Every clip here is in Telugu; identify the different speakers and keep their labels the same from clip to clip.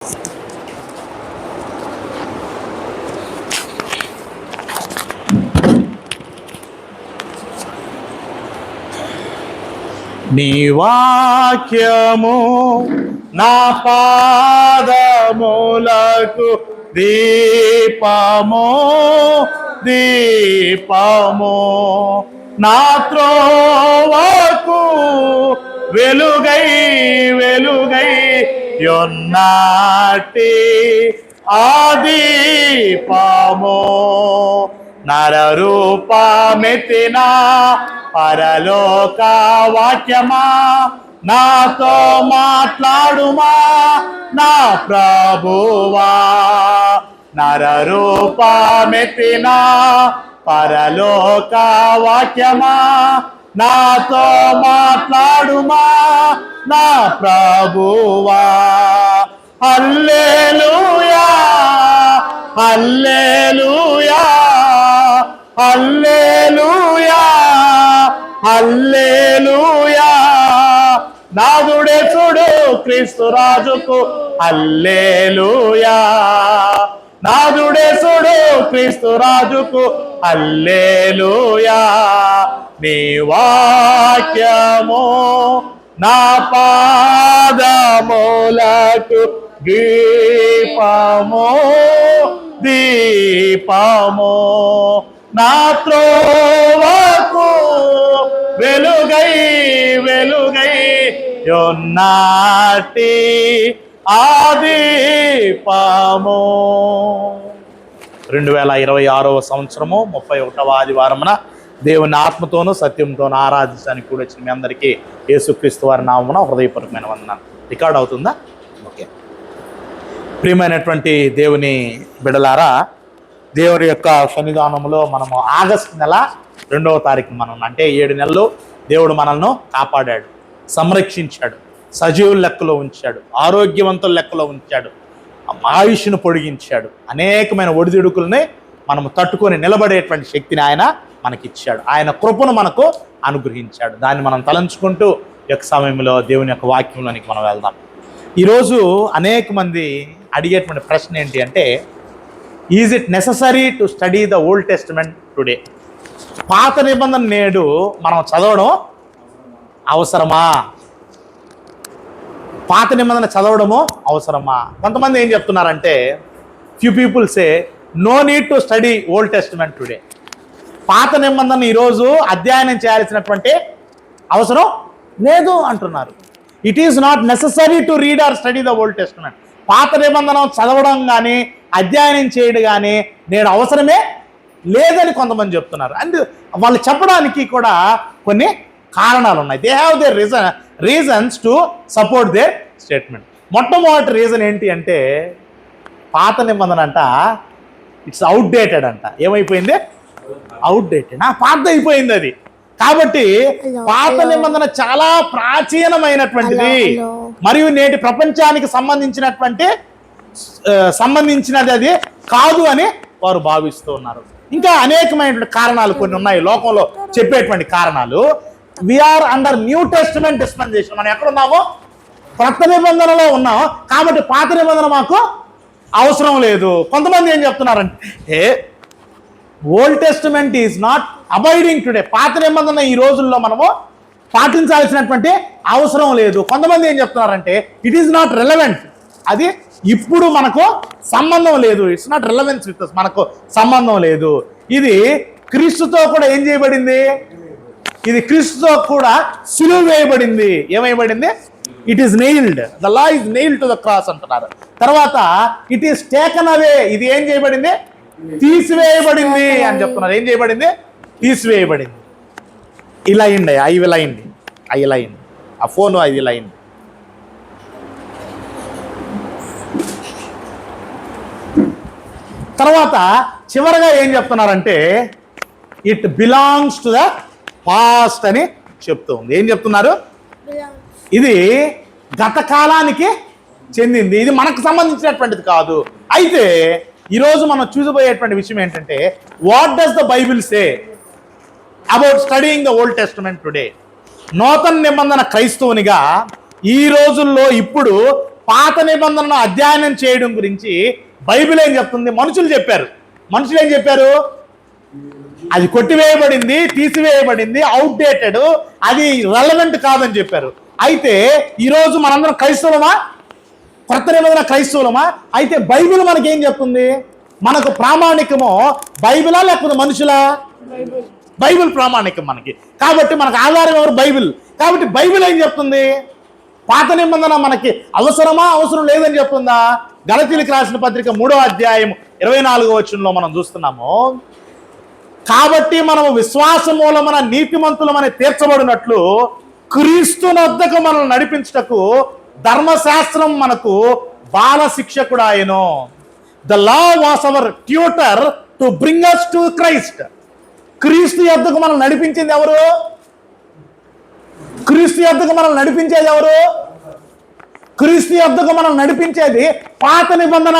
Speaker 1: నీ వాక్యము నా పాదములకు దీపము దీపము, నా త్రోవకు వెలుగై వెలుగై యొన్నాటి ఆ దీపము, నరరూపమెత్తిన పరలోక వాక్యమా నాతో మాట్లాడుమా నా ప్రభువా, నరరూపమెత్తిన పరలోక వాక్యమా నాతో మాట్లాడుమా నా ప్రభువా. హల్లెలూయా హల్లెలూయా హల్లెలూయా హల్లెలూయా, నాదుడే చూడు క్రీస్తు రాజుకు హల్లెలూయా, నాదుడే చూడు క్రీస్తు రాజుకు హల్లెలూయా. నీ వాక్యము నా పాదములకు దీపము దీపము, నా త్రోవకు వెలుగై వెలుగై యొన్నాటి ఆ దీపము. 2026వ సంవత్సరము 31వ ఆదివారమున దేవుని ఆత్మతోనూ సత్యంతోనూ ఆరాధించడానికి కూడా వచ్చిన మీ అందరికీ యేసుక్రీస్తు వారి నామమున హృదయపూర్వకమైన వందనాలు. రికార్డ్ అవుతుందా? ఓకే. ప్రియమైనటువంటి దేవుని బిడలారా, దేవుని యొక్క సన్నిధానంలో మనము ఆగస్టు నెల 2వ తారీఖు మనం అంటే 7 నెలలు దేవుడు మనల్ని కాపాడాడు, సంరక్షించాడు, సజీవుల లెక్కలో ఉంచాడు, ఆరోగ్యవంతుల లెక్కలో ఉంచాడు, ఆయుష్ను పొడిగించాడు, అనేకమైన ఒడిదుడుకుల్ని మనము తట్టుకొని నిలబడేటువంటి శక్తిని ఆయన మనకిచ్చాడు, ఆయన కృపను మనకు అనుగ్రహించాడు. దాన్ని మనం తలంచుకుంటూ యొక్క సమయంలో దేవుని యొక్క వాక్యంలోనికి మనం వెళ్దాం. ఈరోజు అనేక మంది అడిగేటువంటి ప్రశ్న ఏంటి అంటే, is it necessary to study the Old Testament today? పాత నిబంధన నేడు మనం చదవడం అవసరమా? పాత నిబంధన చదవడము అవసరమా? కొంతమంది ఏం చెప్తున్నారంటే, few people say no need to study Old Testament today. పాత నిబంధన ఈరోజు అధ్యయనం చేయాల్సినటువంటి అవసరం లేదు అంటున్నారు. It is not necessary to read or study the Old Testament. పాత నిబంధన చదవడం కానీ అధ్యయనం చేయడం కానీ నేడు అవసరమే లేదని కొంతమంది చెప్తున్నారు. అండ్ వాళ్ళు చెప్పడానికి కూడా కొన్ని కారణాలు ఉన్నాయి. They have their reasons to support their statement. మొట్టమొదటి రీజన్ ఏంటి అంటే, పాత నిబంధన అంట ఇట్స్ అవుట్డేటెడ్ అంట. ఏమైపోయింది? అవుట్డేటెడ్, పాత అయిపోయింది అది. కాబట్టి పాత నిబంధన చాలా ప్రాచీనమైనటువంటిది మరియు నేటి ప్రపంచానికి సంబంధించినది అది కాదు అని వారు భావిస్తూ ఉన్నారు. ఇంకా అనేకమైనటువంటి కారణాలు కొన్ని ఉన్నాయి లోకంలో చెప్పేటువంటి కారణాలు. We are under New Testament dispensation. మనం ఎక్కడున్నామో కొత్త నిబంధనలో ఉన్నాం, కాబట్టి పాత నిబంధన మాకు అవసరం లేదు. కొంతమంది ఏం చెప్తున్నారంటే, old testament is not abiding today. పాత నిబంధన ఈ రోజుల్లో మనము పాటించాల్సినటువంటి అవసరం లేదు. కొంతమంది ఏం చెప్తున్నారంటే, ఇట్ ఈజ్ నాట్ రెలవెంట్. అది ఇప్పుడు మనకు సంబంధం లేదు. It's not relevance with us. మనకు సంబంధం లేదు. ఇది క్రీస్తుతో కూడా ఏం చేయబడింది? ఇది క్రీస్తుతో కూడా సిలువ వేయబడింది. ఏమైబడింది? It is nailed. The law is nailed to the cross అంటున్నారు. తర్వాత ఇట్ ఈస్ టేకన్ అవే. ఇది ఏం చేయబడింది? తీసివేయబడింది అని చెప్తున్నారు. ఏం చేయబడింది? తీసివేయబడింది. ఇలా అయింది. అవి ఇలా అయింది. అవి ఇలా అయింది. ఆ ఫోను అది ఇలా అయింది. తర్వాత చివరగా ఏం చెప్తున్నారంటే, it belongs to the past అని చెప్తుంది. ఏం చెప్తున్నారు? ఇది గత కాలానికి చెందింది, ఇది మనకు సంబంధించినటువంటిది కాదు. అయితే ఈరోజు మనం చూసబోయేటువంటి విషయం ఏంటంటే, what does the Bible say about studying the Old Testament today? నూతన నిబంధన క్రైస్తవునిగా ఈ రోజుల్లో ఇప్పుడు పాత నిబంధనను అధ్యయనం చేయడం గురించి బైబిల్ ఏం చెప్తుంది? మనుషులు చెప్పారు. మనుషులు ఏం చెప్పారు? అది కొట్టివేయబడింది, తీసివేయబడింది, అవుట్డేటెడ్, అది రెలవెంట్ కాదని చెప్పారు. అయితే ఈరోజు మనందరం క్రైస్తవులమా? కొత్త నిబంధన క్రైస్తవులమా? అయితే బైబిల్ మనకేం చెప్తుంది? మనకు ప్రామాణికమో బైబిలా లేకపోతే మనుషులా? బైబిల్ ప్రామాణికం మనకి. కాబట్టి మనకు ఆధారం ఎవరు? బైబిల్. కాబట్టి బైబిల్ ఏం చెప్తుంది? పాత నిబంధన మనకి అవసరమా, అవసరం లేదని చెప్తుందా? గలతీయులకు రాసిన పత్రిక 3వ అధ్యాయం 24వ వచనంలో మనం చూస్తున్నాము. కాబట్టి మనము విశ్వాస మూలమున నీతిమంతులమని తీర్చబడినట్లు క్రీస్తునొద్దకు మనల్ని నడిపించుటకు ధర్మశాస్త్రం మనకు బాల శిక్షకుడాయను. The law was our tutor to bring us to Christ. క్రీస్తు యొద్దకు మనం నడిపించింది ఎవరు? క్రీస్తు యొద్దకు మనం నడిపించేది ఎవరు? క్రీస్తు యొద్దకు మనం నడిపించేది పాత నిబంధన.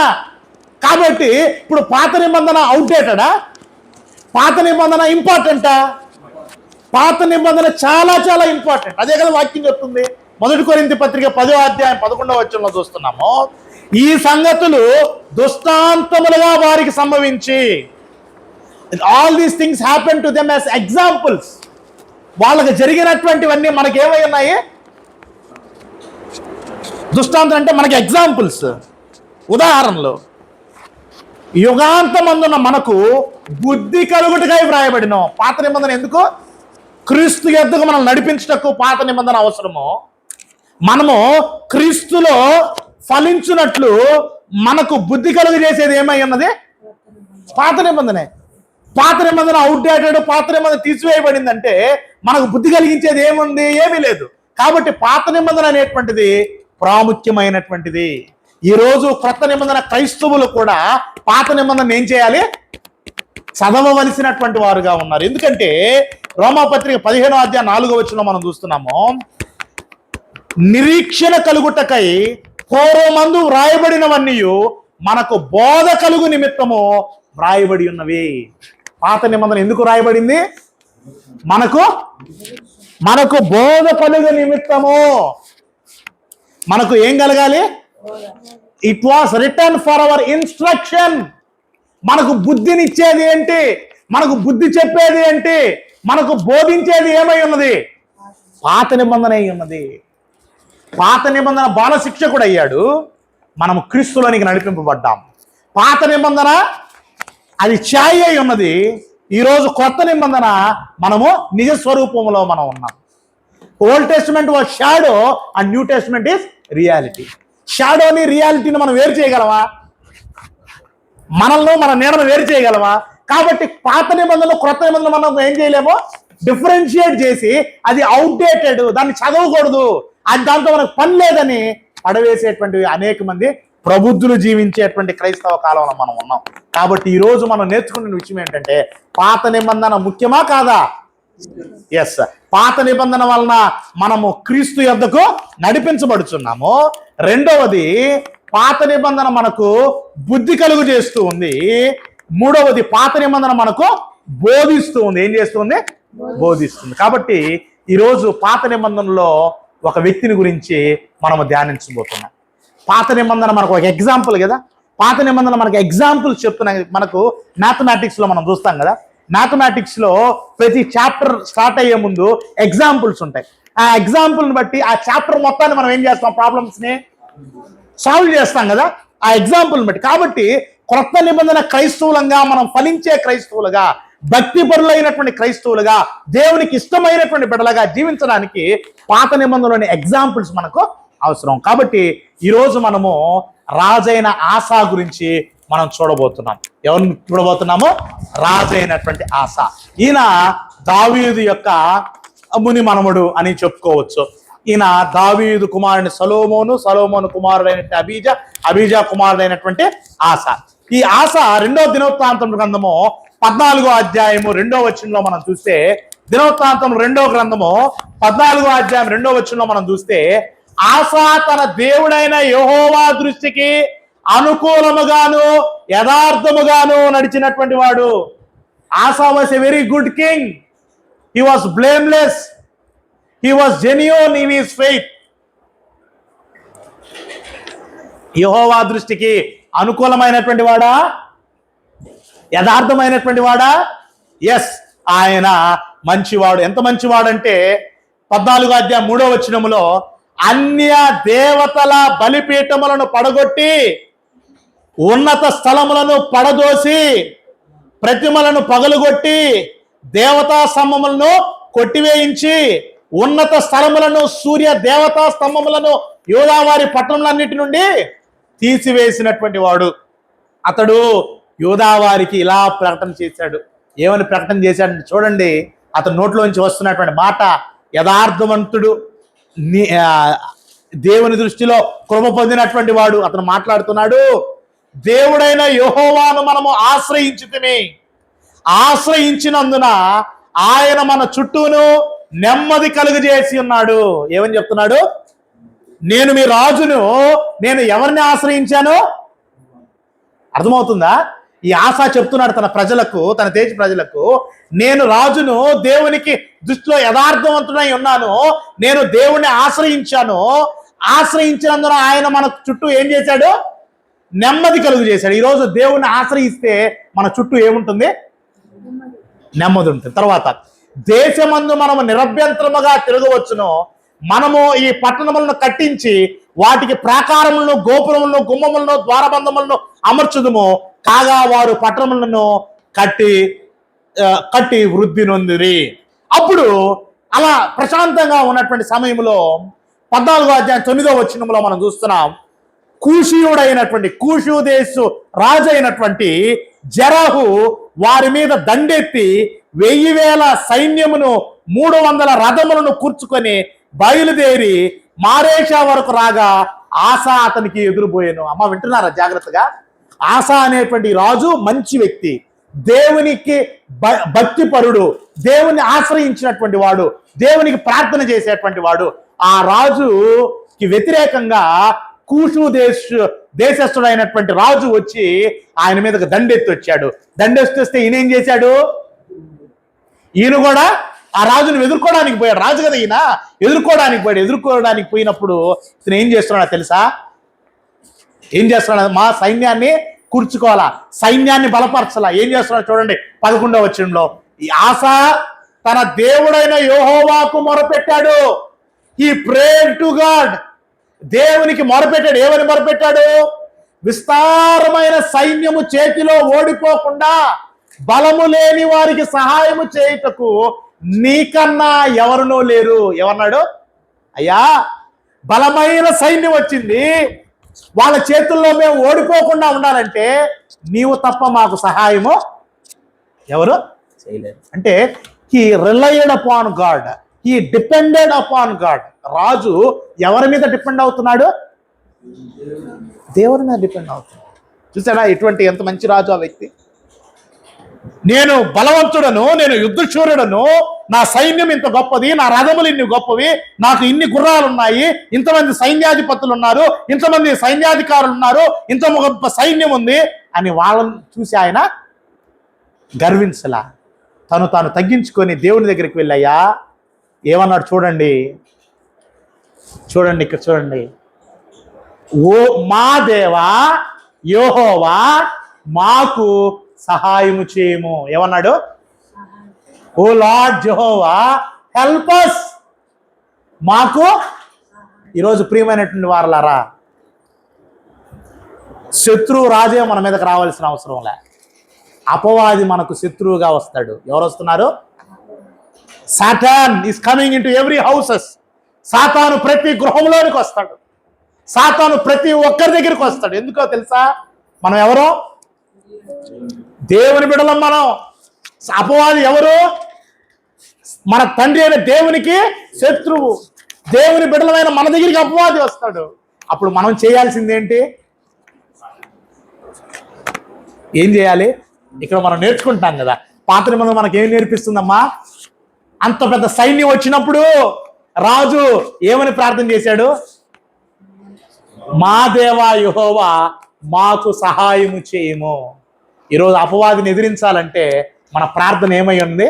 Speaker 1: కాబట్టి ఇప్పుడు పాత నిబంధన అవుట్డేటెడా? పాత నిబంధన ఇంపార్టెంటా? పాత నిబంధన చాలా చాలా ఇంపార్టెంట్. అదే కదా వాక్యం చెప్తుంది. 1 కొరింథీ పత్రిక 10వ అధ్యాయం 11వ వచనంలో చూస్తున్నాము. ఈ సంగతులు దృష్టాంతములుగా వారికి సంభవించి, all these things happen to them as examples. వాళ్ళకి జరిగినటువంటివన్నీ మనకి ఏమై ఉన్నాయి? దృష్టాంతం అంటే మనకి ఎగ్జాంపుల్స్, ఉదాహరణలు. యుగాంతమందున మనకు బుద్ధి కలుగుటకై వ్రాయబడిన. పాత నిబంధన ఎందుకు? క్రీస్తు యొద్దకు మనం నడిపించుటకు పాత నిబంధన అవసరము. మనము క్రీస్తులో ఫలించున్నట్లు మనకు బుద్ధి కలుగు చేసేది ఏమై ఉన్నది? పాత నిబంధనే. పాత నిబంధన అవుట్డేటెడ్, పాత నిబంధన తీసివేయబడిందంటే మనకు బుద్ధి కలిగించేది ఏముంది? ఏమీ లేదు. కాబట్టి పాత నిబంధన అనేటువంటిది ప్రాముఖ్యమైనటువంటిది. ఈరోజు కొత్త నిబంధన క్రైస్తవులు కూడా పాత నిబంధన ఏం చేయాలి? చదవవలసినటువంటి వారుగా ఉన్నారు. ఎందుకంటే రోమాపత్రిక 15వ అధ్యాయం 4వ వచనంలో మనం చూస్తున్నాము. నిరీక్షణ కలుగుటకై పూర్వమందు వ్రాయబడినవన్నీ మనకు బోధ కలుగు నిమిత్తము వ్రాయబడి ఉన్నవి. పాత నిబంధన ఎందుకు వ్రాయబడింది? మనకు బోధ కలుగు నిమిత్తము. మనకు ఏం కలగాలి? It was return for hour instruction. మనకు బుద్ధినిచ్చేది ఏంటి? మనకు బుద్ధి చెప్పేది ఏంటి? మనకు బోధించేది ఏమై ఉన్నది? పాత నిబంధన అయి ఉన్నది. పాత నిబంధన బాల శిక్షకుడు అయ్యాడు, మనము క్రీస్తులోనికి నడిపింపబడ్డాం. పాత నిబంధన అది ఛాయ అయి ఉన్నది. ఈరోజు కొత్త నిబంధన మనము నిజ స్వరూపంలో మనం ఉన్నాం. Old testament was shadow and new testament is reality. షాడోని రియాలిటీని మనం వేరు చేయగలమా? మనల్ని మన నీడను వేరు చేయగలమా? కాబట్టి పాత నిబంధనలు క్రొత్త నిబంధనలు మనం ఏం చేయలేమో డిఫరెన్షియేట్ చేసి అది అవుట్డేటెడ్, దాన్ని చదవకూడదు, అది దాంతో మనకు పని లేదని పడవేసేటువంటి అనేక మంది ప్రబుద్ధులు జీవించేటువంటి క్రైస్తవ కాలంలో మనం ఉన్నాం. కాబట్టి ఈరోజు మనం నేర్చుకునే విషయం ఏంటంటే పాత నిబంధన ముఖ్యమా కాదా? ఎస్. పాత నిబంధన వలన మనము క్రీస్తు యొద్దకు నడిపించబడుచున్నాము. రెండవది, పాత నిబంధన మనకు బుద్ధి కలుగు చేస్తూ ఉంది. మూడవది, పాత నిబంధన మనకు బోధిస్తూ ఉంది. ఏం చేస్తుంది? బోధిస్తుంది. కాబట్టి ఈరోజు పాత నిబంధనలో ఒక వ్యక్తిని గురించి మనము ధ్యానించబోతున్నాం. పాత నిబంధన మనకు ఒక ఎగ్జాంపుల్ కదా. పాత నిబంధన మనకు ఎగ్జాంపుల్స్ చెప్తున్నాయి. మనకు మ్యాథమెటిక్స్లో మనం చూస్తాం కదా, మ్యాథమెటిక్స్లో ప్రతి చాప్టర్ స్టార్ట్ అయ్యే ముందు ఎగ్జాంపుల్స్ ఉంటాయి. ఆ ఎగ్జాంపుల్ని బట్టి ఆ చాప్టర్ మొత్తాన్ని మనం ఏం చేస్తాం? ప్రాబ్లమ్స్ని సాల్వ్ చేస్తాం కదా ఆ ఎగ్జాంపుల్ని బట్టి. కాబట్టి క్రొత్త నిబంధన క్రైస్తవులంగా మనం ఫలించే క్రైస్తవులుగా, భక్తిపరులైనటువంటి క్రైస్తవులుగా, దేవునికి ఇష్టమైనటువంటి బిడ్డలుగా జీవించడానికి పాత నిబంధనలోని ఎగ్జాంపుల్స్ మనకు అవసరం. కాబట్టి ఈరోజు మనము రాజైన ఆసా గురించి మనం చూడబోతున్నాం. ఎవరిని చూడబోతున్నాము? రాజైనటువంటి ఆసా. ఈయన దావీదు యొక్క ముని మనముడు అని చెప్పుకోవచ్చు. ఈయన దావీదు కుమారుని సలోమోను, సలోమోను కుమారుడైనటువంటి అబీజా కుమారుడైనటువంటి ఆసా. ఈ ఆసా 2వ దినవృత్తాంతం గ్రంథము 14వ అధ్యాయము 2వ వచనంలో మనం చూస్తే, దినవృత్తాంతం 2వ గ్రంథము 14వ అధ్యాయం 2వ వచనంలో మనం చూస్తే, ఆసా తన దేవుడైన యెహోవా దృష్టికి అనుకూలముగాను యథార్థముగాను నడిచినటువంటి వాడు. Asa was a very good king. He was blameless. He was genuine in his faith. యెహోవా దృష్టికి అనుకూలమైనటువంటి వాడా, యథార్థమైనటువంటి వాడా? ఎస్, ఆయన మంచివాడు. ఎంత మంచివాడంటే 14 అన్య దేవతల బలిపీఠములను పడగొట్టి, ఉన్నత స్థలములను పడదోసి, ప్రతిమలను పగలుగొట్టి, దేవతా స్తంభములను కొట్టివేయించి, ఉన్నత స్థలములను, సూర్య దేవతా స్తంభములను యూదావారి పట్టణములన్నిటి నుండి తీసివేసినటువంటి వాడు. అతడు యూదావారికి ఇలా ప్రకటన చేశాడు. ఏమని ప్రకటన చేశాడంటే చూడండి, అతని నోట్లోంచి వస్తున్నటువంటి మాట, యథార్థవంతుడు, దేవుని దృష్టిలో కృప పొందినటువంటి వాడు. అతను మాట్లాడుతున్నాడు, దేవుడైన యెహోవాను మనము ఆశ్రయించినందున ఆయన మన చుట్టూను నెమ్మది కలుగజేసి ఉన్నాడు. ఏమని చెప్తున్నాడు? నేను మీ రాజును, నేను ఎవరిని ఆశ్రయించాను? అర్థమవుతుందా? ఈ ఆశ చెప్తున్నాడు తన ప్రజలకు, తన దేశ ప్రజలకు, నేను రాజును, దేవునికి దృష్టిలో యథార్థవంతుడై ఉన్నాను, నేను దేవుణ్ణి ఆశ్రయించినందున ఆయన మన చుట్టూ ఏం చేశాడు? నెమ్మది కలుగు చేశాడు. ఈరోజు దేవుణ్ణి ఆశ్రయిస్తే మన చుట్టూ ఏముంటుంది? నెమ్మది ఉంటుంది. తర్వాత, దేశమందు మనము నిరభ్యంతరముగా తిరగవచ్చును, మనము ఈ పట్టణములను కట్టించి వాటికి ప్రాకారములను, గోపురములను, గుమ్మములను, ద్వారబంధములను అమర్చుదుము, కాగా వారు పట్టణములను కట్టి వృద్ధి నొందిరి. అప్పుడు అలా ప్రశాంతంగా ఉన్నటువంటి సమయంలో 14 మనం చూస్తున్నాం, కూషు దేశు రాజు అయినటువంటి జెరహు వారి మీద దండెత్తి 1000 సైన్యమును 300 రథములను కూర్చుకొని బయలుదేరి మారేషా వరకు రాగా ఆసా అతనికి ఎదురుపోయాను. అమ్మ వింటున్నారా జాగ్రత్తగా? ఆసా అనేటువంటి రాజు మంచి వ్యక్తి, దేవునికి భక్తిపరుడు, దేవుని ఆశ్రయించినటువంటి వాడు, దేవునికి ప్రార్థన చేసేటువంటి వాడు. ఆ రాజుకి వ్యతిరేకంగా కూషు దేశస్థుడైనటువంటి రాజు వచ్చి ఆయన మీదకి దండెత్తి వచ్చాడు. దండెత్తి వస్తే ఈయన ఏం చేశాడు? ఈయన కూడా ఆ రాజును ఎదుర్కోవడానికి పోయాడు. రాజు కదా ఈయన, ఎదుర్కోవడానికి పోయినప్పుడు ఇతను ఏం చేస్తున్నాడో తెలుసా? ఏం చేస్తున్నాడు? మా సైన్యాన్ని కూర్చుకోవాలా, సైన్యాన్ని బలపరచాలా. ఏం చేస్తున్నాడు చూడండి 11 ఈ ఆసా తన దేవుడైన యెహోవాకు మొరపెట్టాడు. He prayed to God. దేవునికి మొరపెట్టాడు. ఏమని మొరపెట్టాడు? విస్తారమైన సైన్యము చేతిలో ఓడిపోకుండా బలము లేని వారికి సహాయము చేయుటకు నీకన్నా ఎవరునో లేరు. ఏమన్నాడు? అయ్యా, బలమైన సైన్యం వచ్చింది, వాళ్ళ చేతుల్లో మేము ఓడిపోకుండా ఉండాలంటే నీవు తప్ప మాకు సహాయము ఎవరు చేయలేరు. అంటే he relied upon God, he depended upon God. రాజు ఎవరి మీద డిపెండ్ అవుతున్నాడు? దేవుని మీద డిపెండ్ అవుతున్నాడు. చూసారా ఎంత మంచి రాజు ఆ వ్యక్తి? నేను బలవంతుడను, నేను యుద్ధశూరుడను, నా సైన్యం ఇంత గొప్పది, నా రథములు ఇన్ని గొప్పవి, నాకు ఇన్ని గుర్రాలు ఉన్నాయి, ఇంతమంది సైన్యాధిపతులు ఉన్నారు, ఇంతమంది సైన్యాధికారులు ఉన్నారు, ఇంత గొప్ప సైన్యం ఉంది అని వాళ్ళని చూసి ఆయన గర్వించలా. తాను తగ్గించుకొని దేవుని దగ్గరికి వెళ్ళయ్యా ఏమన్నాడు చూడండి. ఇక్కడ చూడండి. ఓ మా దేవా యెహోవా, మాకు సహాయము చేయము. ఏమన్నాడు? ఓ లార్డ్ యెహోవా, హెల్ప్ us. మాకు ఈరోజు ప్రియమైనటువంటి వారలారా, శత్రువు రాజే మన మీదకి రావాల్సిన అవసరం లే. అపవాది మనకు శత్రువుగా వస్తాడు. ఎవరు వస్తున్నారు? Satan is coming in to every houses. సాతాను ప్రతి గృహంలోనికి వస్తాడు. సాతాను ప్రతి ఒక్కరి దగ్గరికి వస్తాడు. ఎందుకో తెలుసా? మనం ఎవరో దేవుని బిడ్డలం. మనం అపవాది ఎవరు? మన తండ్రి అయిన దేవునికి శత్రువు. దేవుని బిడ్డలమైన మన దగ్గరికి అపవాది వస్తాడు. అప్పుడు మనం చేయాల్సింది ఏంటి? ఏం చేయాలి? ఇక్కడ మనం నేర్చుకుంటాం కదా, పాత నిబంధన మనకి ఏం నేర్పిస్తుందమ్మా? అంత పెద్ద సైన్యం వచ్చినప్పుడు రాజు ఏమని ప్రార్థన చేశాడు? మా దేవా యెహోవా, మాకు సహాయము చేయము. ఈరోజు అపవాదిని ఎదిరించాలంటే మన ప్రార్థన ఏమై ఉంది?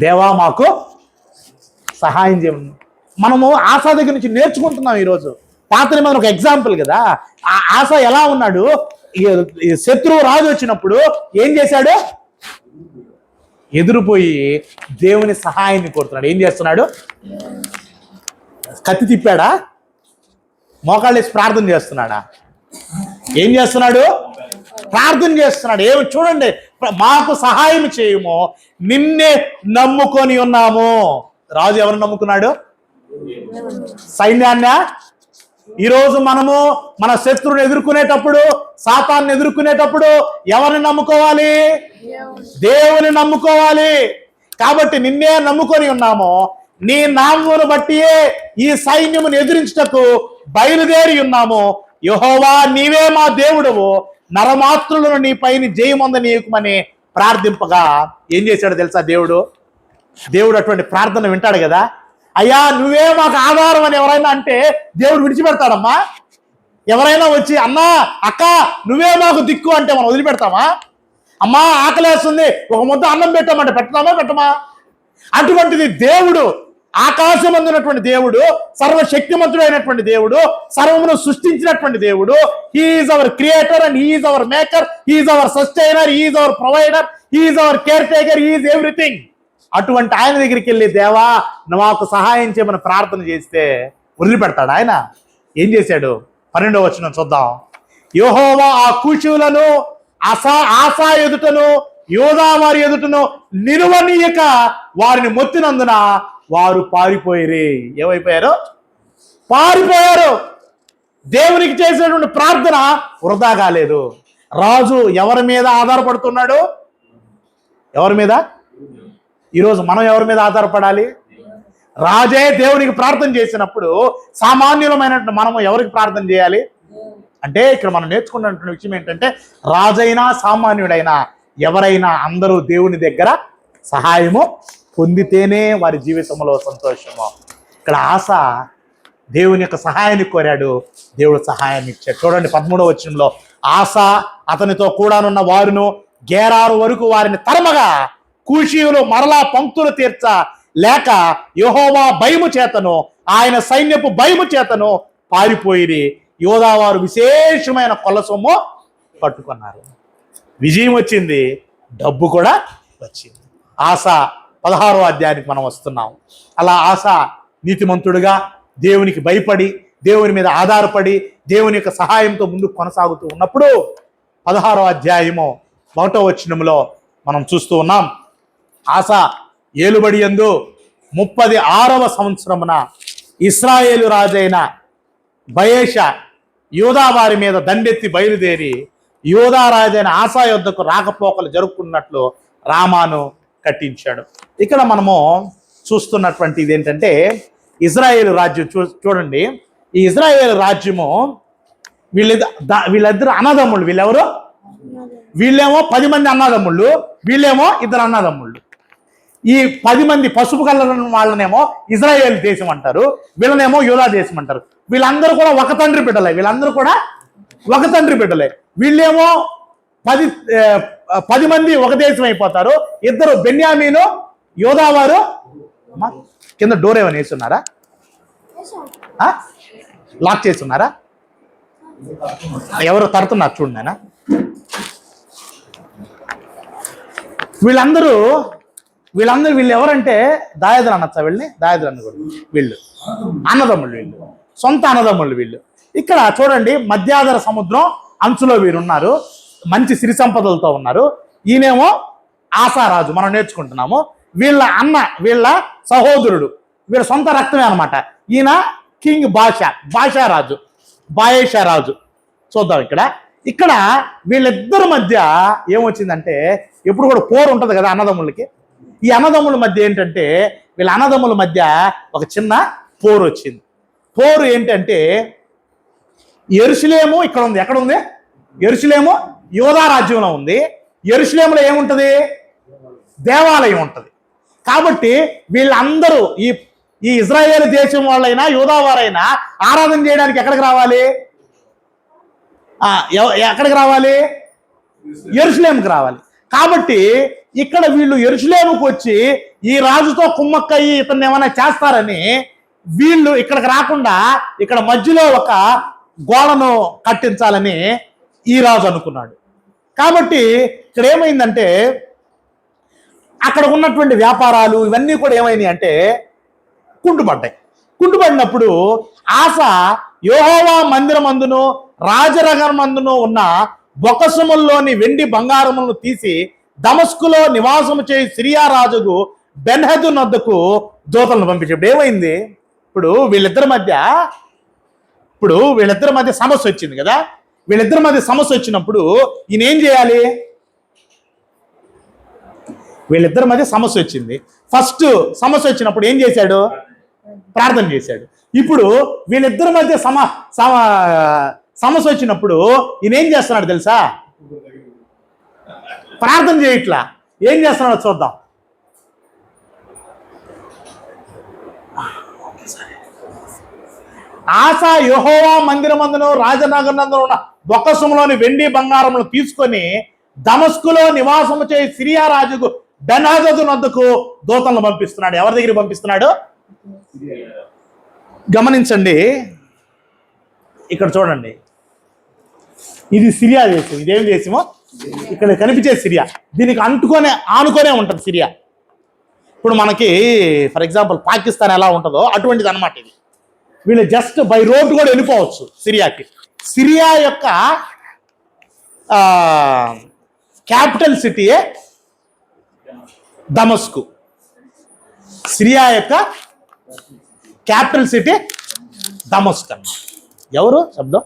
Speaker 1: దేవా మాకు సహాయం చేయము. మనము ఆశా దగ్గర నుంచి నేర్చుకుంటున్నాం. ఈరోజు పాత నిబంధన ఒక ఎగ్జాంపుల్ కదా. ఆస ఎలా ఉన్నాడు, ఈ శత్రువు రాజు వచ్చినప్పుడు ఏం చేశాడు? ఎదురుపోయి దేవుని సహాయాన్ని కోరుతున్నాడు. ఏం చేస్తున్నాడు? కత్తి తిప్పాడా? మోకాళ్ళు వేసి ప్రార్థన చేస్తున్నాడా? ఏం చేస్తున్నాడు? ప్రార్థన చేస్తున్నాడు. ఏమి చూడండి, మాకు సహాయం చేయము, నిన్నే నమ్ముకొని ఉన్నాము. రాజు ఎవరు నమ్ముకున్నాడు? సైన్యాన్ని. ఈరోజు మనము మన శత్రువుని ఎదుర్కొనేటప్పుడు, సాతాన్ని ఎదుర్కొనేటప్పుడు ఎవరిని నమ్ముకోవాలి? దేవుని నమ్ముకోవాలి. కాబట్టి నిన్నే నమ్ముకొని ఉన్నాము, నీ నామమును బట్టియే ఈ సైన్యమును ఎదిరించుటకు బయలుదేరి ఉన్నాము. యెహోవా నీవే మా దేవుడవు, నరమాత్రులను నీ పైన జయమొందనీయకుమని ప్రార్థింపగా ఏం చేశాడు తెలుసా? దేవుడు అటువంటి ప్రార్థన వింటాడు కదా. అయ్యా నువ్వే మాకు ఆధారం అని ఎవరైనా అంటే దేవుడు విడిచిపెడతాడమ్మా? ఎవరైనా వచ్చి అన్నా అక్క నువ్వే మాకు దిక్కు అంటే మనం వదిలిపెడతామా? అమ్మా ఆకలేస్తుంది, ఒక ముద్ద అన్నం పెట్టామంటే పెట్టమా? అటువంటిది దేవుడు, ఆకాశం అందునటువంటి దేవుడు, సర్వశక్తిమంతుడైనటువంటి దేవుడు, సర్వమును సృష్టించినటువంటి దేవుడు. He is our creator and he is our maker, he is our sustainer, he is our provider, he is our care taker, he is everything. అటువంటి ఆయన దగ్గరికి వెళ్ళి దేవా మాకు సహాయం చేయమని ప్రార్థన చేస్తే వదిలిపెడతాడు ఆయన? ఏం చేశాడు? 12వ వచనం చూద్దాం. యెహోవా ఆ కూషులను ఆసా ఎదుటను యోధా వారి ఎదుటను నిలువనీయక వారిని మొత్తినందున వారు పారిపోయారు. ఏమైపోయారు? పారిపోయారు. దేవునికి చేసేటువంటి ప్రార్థన వృధా కాలేదు. రాజు ఎవరి మీద ఆధారపడుతున్నాడు? ఎవరి మీద? ఈరోజు మనం ఎవరి మీద ఆధారపడాలి? రాజే దేవునికి ప్రార్థన చేసినప్పుడు సామాన్యులమైనటువంటి మనము ఎవరికి ప్రార్థన చేయాలి అంటే, ఇక్కడ మనం నేర్చుకున్నటువంటి విషయం ఏంటంటే, రాజైనా సామాన్యుడైనా ఎవరైనా అందరూ దేవుని దగ్గర సహాయము పొందితేనే వారి జీవితంలో సంతోషము. ఇక్కడ ఆస దేవుని యొక్క సహాయాన్ని కోరాడు, దేవుడు సహాయాన్ని ఇచ్చాడు. చూడండి 13వ వచనంలో, ఆస అతనితో కూడానున్న వారును గేరారు వరకు వారిని తరమగా కూషీయులు మరలా పంక్తులు తీర్చ లేక యెహోవా భయము చేతను ఆయన సైన్యపు భయము చేతను పారిపోయి యోధావారు విశేషమైన కొల్ల సొమ్ము పట్టుకున్నారు. విజయం వచ్చింది, డబ్బు కూడా వచ్చింది. ఆస 16వ అధ్యాయానికి మనం వస్తున్నాం. అలా ఆస నీతిమంతుడుగా దేవునికి భయపడి దేవుని మీద ఆధారపడి దేవుని యొక్క సహాయంతో ముందుకు కొనసాగుతూ ఉన్నప్పుడు 16వ అధ్యాయము 1వ వచనంలో మనం చూస్తూ ఉన్నాం. ఆస ఏలుబడి యందు 36వ సంవత్సరమున ఇశ్రాయేలు రాజైన బయేషా యూదా వారి మీద దండెత్తి బయలుదేరి యూదా రాజైన ఆసా యొద్దకు రాకపోకలు జరుపుకున్నట్లు రామాను కట్టించాడు. ఇక్కడ మనము చూస్తున్నటువంటి ఇదేంటంటే, ఇజ్రాయేలు రాజ్యం చూడండి. ఈ ఇజ్రాయేలు రాజ్యము వీళ్ళిద్దరు అన్నదమ్ముళ్ళు. వీళ్ళెవరు? వీళ్ళేమో 10 మంది అన్నదమ్ముళ్ళు, వీళ్ళేమో 2 అన్నదమ్ముళ్ళు. ఈ 10 మంది పసుపు కలర్ వాళ్ళనేమో ఇజ్రాయేల్ దేశం అంటారు, వీళ్ళనేమో యూదా దేశం అంటారు. వీళ్ళందరూ కూడా ఒక తండ్రి బిడ్డలే. వీళ్ళేమో 10 మంది ఒక దేశం అయిపోతారు. 2 బెన్యామీను యోధా వారు. కింద డోర్ ఏమైనా వేస్తున్నారా? లాక్ చేస్తున్నారా? ఎవరు తడుతున్నారు చూడండి ఆయన. వీళ్ళందరూ వీళ్ళు ఎవరంటే దాయాదులు అనొచ్చా వీళ్ళని? దాయాదులు అన్న కూడా వీళ్ళు అన్నదమ్ముళ్ళు, వీళ్ళు సొంత అన్నదమ్ముళ్ళు వీళ్ళు. ఇక్కడ చూడండి, మధ్యాధర సముద్రం అంచులో వీరున్నారు, మంచి సిరి సంపదలతో ఉన్నారు. ఈయనేమో ఆసారాజు, మనం నేర్చుకుంటున్నాము. వీళ్ళ సహోదరుడు, వీళ్ళ సొంత రక్తమే అనమాట. ఈయన కింగ్ బాయేషా రాజు. చూద్దాం ఇక్కడ వీళ్ళిద్దరి మధ్య ఏమొచ్చిందంటే, ఎప్పుడు కూడా పోరు ఉంటుంది కదా అన్నదమ్ములకి. ఈ అన్నదమ్ముల మధ్య ఏంటంటే, వీళ్ళ అన్నదమ్ముల మధ్య ఒక చిన్న పోరు వచ్చింది. పోరు ఏంటంటే, యెరూషలేము ఇక్కడ ఉంది. ఎక్కడ ఉంది? యెరూషలేము యూదా రాజ్యంలో ఉంది. యెరూషలేములో ఏముంటది? దేవాలయం ఉంటుంది. కాబట్టి వీళ్ళందరూ ఈ ఇజ్రాయేల్ దేశం వాళ్ళైనా యూదా వారైనా ఆరాధన చేయడానికి ఎక్కడికి రావాలి? యెరూషలేముకి రావాలి. కాబట్టి ఇక్కడ వీళ్ళు యెరూషలేముకు వచ్చి ఈ రాజుతో కుమ్మక్కయ్యి ఇతన్ని ఏమైనా చేస్తారని వీళ్ళు ఇక్కడికి రాకుండా ఇక్కడ మధ్యలో ఒక గోడను కట్టించాలని ఈ రాజు అనుకున్నాడు. కాబట్టి ఇక్కడ ఏమైందంటే అక్కడ ఉన్నటువంటి వ్యాపారాలు ఇవన్నీ కూడా ఏమైనాయి అంటే కుంటుపడ్డాయి. కుంటుపడినప్పుడు ఆస యెహోవా మందిరమందును రాజనగరమందును ఉన్న బొకసముల్లోని వెండి బంగారములను తీసి దమస్కులో నివాసము చేయి సిరియా రాజుకు బెన్హదు నొద్దకు దూతలను పంపించాడు. ఏమైంది? ఇప్పుడు వీళ్ళిద్దరి మధ్య సమస్య వచ్చింది కదా. వీళ్ళిద్దరి మధ్య సమస్య వచ్చినప్పుడు ఈయన ఏం చేయాలి? వీళ్ళిద్దరి మధ్య సమస్య వచ్చింది. ఫస్ట్ సమస్య వచ్చినప్పుడు ఏం చేశాడు? ప్రార్థన చేశాడు. ఇప్పుడు వీళ్ళిద్దరి మధ్య సమస్య వచ్చినప్పుడు ఈయన ఏం చేస్తున్నాడు తెలుసా? ప్రార్థన చేయట్లా. ఏం చేస్తున్నాడో చూద్దాం. ఆస యెహోవా మందిరమందును రాజనగరమందును ఉన్న బొక్కసములోని వెండి బంగారములు తీసుకొని దమస్కులో నివాసము చేయి సిరియా రాజుకు బెన్హదదు నొద్దకు దూతలను పంపిస్తున్నాడు. ఎవరి దగ్గరికి పంపిస్తున్నాడు? గమనించండి, ఇక్కడ చూడండి. ఇది సిరియా దేశం. ఇదేం దేశమో ఇక్కడ కనిపించే సిరియా. దీనికి ఆనుకొనే ఉంటుంది సిరియా. ఇప్పుడు మనకి ఫర్ ఎగ్జాంపుల్ పాకిస్తాన్ ఎలా ఉంటుందో అటువంటిది అనమాట ఇది. వీళ్ళు జస్ట్ బై రోడ్ కూడా వెళ్ళిపోవచ్చు సిరియాకి. సిరియా యొక్క క్యాపిటల్ సిటీయే దమస్కు. సిరియా యొక్క క్యాపిటల్ సిటీ దమస్క్ అన్నమాట. ఎవరు శబ్దం?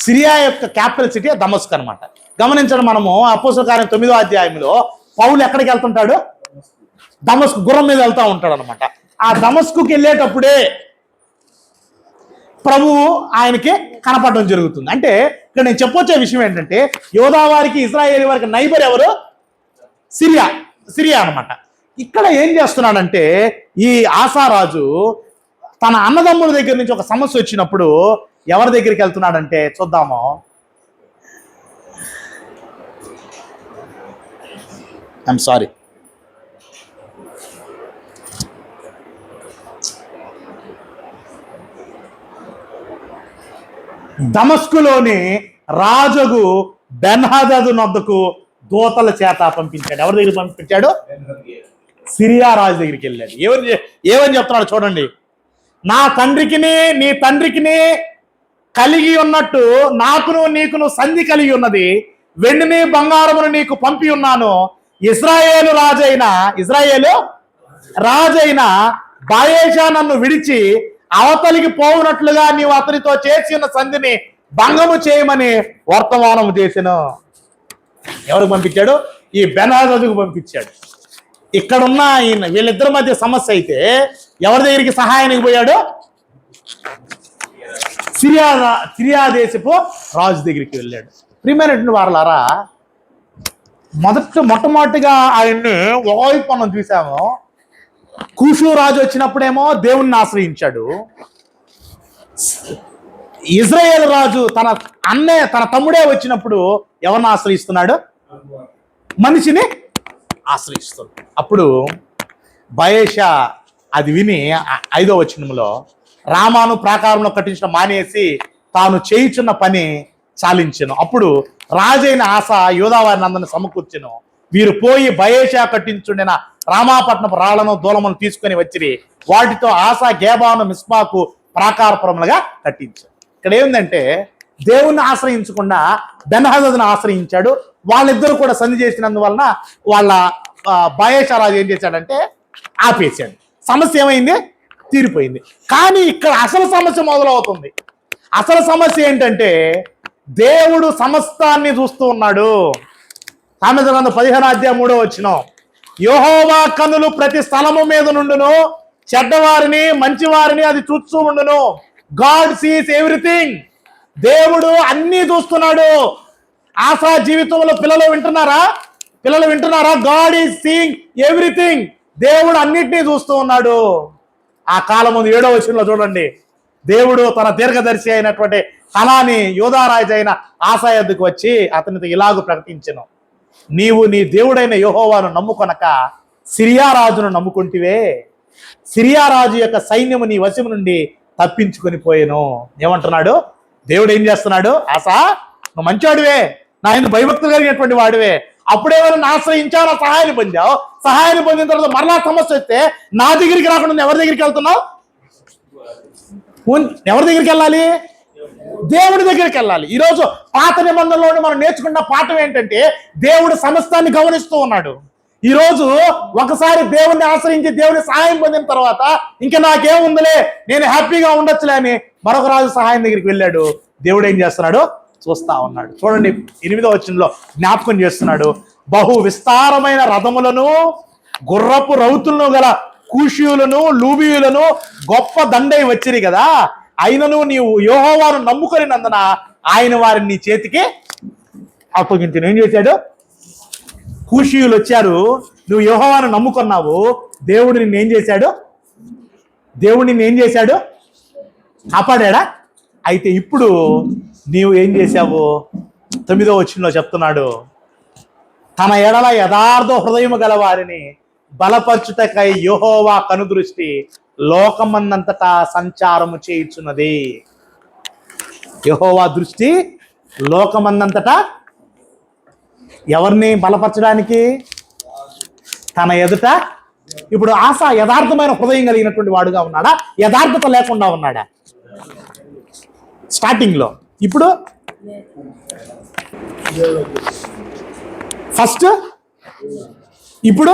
Speaker 1: సిరియా యొక్క క్యాపిటల్ సిటీ దమస్క్ అనమాట. గమనించడం, మనము అపోస్తల కార్యం 9వ అధ్యాయంలో పౌలు ఎక్కడికి వెళ్తుంటాడు? దమస్కు గుర్రం మీద వెళ్తూ ఉంటాడు అనమాట. ఆ దమస్కుకి వెళ్ళేటప్పుడే ప్రభువు ఆయనకి కనపడడం జరుగుతుంది. అంటే ఇక్కడ నేను చెప్పొచ్చే విషయం ఏంటంటే యోధా వారికి ఇశ్రాయేలు వారికి నైబర్ ఎవరు? సిరియా అనమాట. ఇక్కడ ఏం చేస్తున్నాడంటే ఈ ఆసారాజు తన అన్నదమ్ముల దగ్గర నుంచి ఒక సమస్య వచ్చినప్పుడు ఎవరి దగ్గరికి వెళ్తున్నాడంటే చూద్దాము. ఐఎమ్ సారీ, దమస్కులోని రాజుకు బెన్హదదు నొద్దకు దూతల చేత పంపించాడు. ఎవరి దగ్గరికి పంపించాడు? సిరియా రాజు దగ్గరికి వెళ్ళాడు. ఏమని చెప్తున్నాడు చూడండి. నా తండ్రికిని నీ తండ్రికిని కలిగి ఉన్నట్టు నాకును నీకును సంధి కలిగి ఉన్నది. వెండిని బంగారమును నీకు పంపి ఉన్నాను. ఇశ్రాయేలు రాజైన బాయేషా నన్ను విడిచి అవతలికి పోవునట్లుగా నీవు అతనితో చేసి ఉన్న సంధిని భంగము చేయమని వర్తమానము చేసెను. ఎవరికి పంపించాడు? ఈ బెన్హదదుకు పంపించాడు. ఇక్కడున్న ఈయన వీళ్ళిద్దరి మధ్య సమస్య అయితే ఎవరి దగ్గరికి సహాయానికి పోయాడు? సిరియా దేశపు రాజు దగ్గరికి వెళ్ళాడు. ప్రియమైనటువంటి వారలారా, మొట్టమొదటిగా ఆయన్ని ఒకవైపు మనం చూసాము. కూషు రాజు వచ్చినప్పుడేమో దేవుణ్ణి ఆశ్రయించాడు. ఇజ్రాయేల్ రాజు తన తమ్ముడే వచ్చినప్పుడు ఎవరిని ఆశ్రయిస్తున్నాడు? మనిషిని ఆశ్రయిస్తున్నాడు. అప్పుడు బయేషా అది విని 5వ వచనంలో రామాను ప్రాకారంలో కట్టించడం మానేసి తాను చేయుచున్న పని చాలించెను. అప్పుడు రాజైన ఆస యోధా వారిని అందరిని సమకూర్చెను. వీరు పోయి బయేషా కట్టించుండిన రామాపట్నపు రాళ్లను దూలమును తీసుకొని వచ్చిరి. వాటితో ఆస గేబాను మిస్పాకు ప్రాకారపురములుగా కట్టించాడు. ఇక్కడ ఏంటంటే దేవుణ్ణి ఆశ్రయించకుండా బెన్హదదును ఆశ్రయించాడు. వాళ్ళిద్దరు కూడా సంధి చేసినందువలన వాళ్ళ బయేషా రాజు ఏం చేశాడంటే ఆపేశాడు. సమస్య ఏమైంది? తీరిపోయింది. కానీ ఇక్కడ అసలు సమస్య మొదలవుతుంది. అసలు సమస్య ఏంటంటే దేవుడు సమస్తాన్ని చూస్తూ ఉన్నాడు. సామెతల గ్రంథం 15వ అధ్యాయం 3వ వచనం, యెహోవా కన్నులు ప్రతి స్థలము మీద నుండును, చెడ్డవారిని మంచివారిని అది చూస్తూ ఉండును. God sees everything. దేవుడు అన్నీ చూస్తున్నాడు. ఆశా జీవితంలో పిల్లలు వింటున్నారా? God is seeing everything. దేవుడు అన్నిటినీ చూస్తూ ఉన్నాడు. ఆ కాలం ముందు 7వ వచనంలో చూడండి, దేవుడు తన దీర్ఘదర్శి అయినటువంటి హలాని యోధారాజు అయిన ఆసా యొద్దకు వచ్చి అతనితో ఇలాగూ ప్రకటించెను, నీవు నీ దేవుడైన యెహోవాను నమ్ముకొనక సిరియా రాజును నమ్ముకుంటివే. సిరియా రాజు యొక్క సైన్యము నీ వశము నుండి తప్పించుకొని పోయాను. ఏమంటున్నాడు దేవుడు? ఏం చేస్తున్నాడు? ఆసా, నువ్వు మంచివాడివే, నా ఆయన భయభక్తులు కలిగినటువంటి వాడివే, అప్పుడేమైనా ఆశ్రయించావు, నా సహాయాన్ని పొందావు. సహాయాన్ని పొందిన తర్వాత మరలా సమస్య వస్తే నా దగ్గరికి రాకుండా ఎవరి దగ్గరికి వెళ్తున్నావు? ఎవరి దగ్గరికి వెళ్ళాలి? దేవుడి దగ్గరికి వెళ్ళాలి. ఈరోజు పాత నిబంధనలో మనం నేర్చుకున్న పాఠం ఏంటంటే దేవుడు సమస్తాన్ని గమనిస్తూ ఉన్నాడు. ఈరోజు ఒకసారి దేవుణ్ణి ఆశ్రయించి దేవుని సహాయం పొందిన తర్వాత ఇంకా నాకేముందిలే, నేను హ్యాపీగా ఉండొచ్చులే అని మరొక రాజు సహాయం దగ్గరికి వెళ్ళాడు. దేవుడు ఏం చేస్తున్నాడు? చూస్తా ఉన్నాడు. చూడండి 8వ వచనంలో జ్ఞాపకం చేస్తున్నాడు. బహు విస్తారమైన రథములను, గుర్రపు రౌతులను గల కూషియులను, లూబియులను గొప్ప దండై వచ్చిరి కదా, అయినను నీవు యెహోవాను నమ్ముకొని నందున ఆయన వారిని నీ చేతికి అప్పగించును. ఏం చేశాడు? కూషియులు వచ్చారు, నువ్వు యెహోవాను నమ్ముకున్నావు, దేవుడు నిన్ను ఏం చేశాడు? దేవుడు నిన్ను ఏం చేశాడు? కాపాడా? అయితే ఇప్పుడు నీవు ఏం చేశావు? 9వ వచనంలో చెప్తున్నాడు, తన ఎడల యథార్థ హృదయము గల వారిని బలపరచుటకై యెహోవా కనుదృష్టి లోకమన్నంతటా సంచారము చేయుచున్నది. యెహోవా దృష్టి లోకమన్నంతటా ఎవరిని బలపరచడానికి? తన ఎదుట. ఇప్పుడు ఆస యథార్థమైన హృదయం కలిగినటువంటి వాడుగా ఉన్నాడా? యథార్థత లేకుండా ఉన్నాడా స్టార్టింగ్ లో? ఇప్పుడు ఫస్ట్, ఇప్పుడు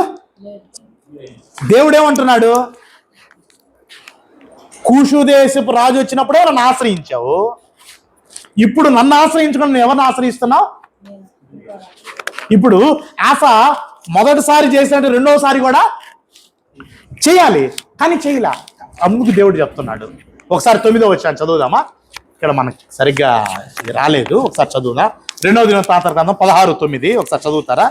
Speaker 1: దేవుడేమంటున్నాడు? కూషు దేశపు రాజు వచ్చినప్పుడే నన్ను ఆశ్రయించావు, ఇప్పుడు నన్ను ఆశ్రయించుకుని నువ్వు ఎవరిని ఆశ్రయిస్తున్నావు? ఇప్పుడు ఆశ మొదటిసారి చేసినట్టు రెండవసారి కూడా చేయాలి, కానీ చేయలే. అందుకు దేవుడు చెప్తున్నాడు. ఒకసారి 9వ వచనం చదువుదామా? ఇక్కడ మనకి సరిగ్గా రాలేదు, ఒకసారి చదువుదా. 2వ దినవృత్తాంతర గ్రంథం 16:9 ఒకసారి చదువుతారా?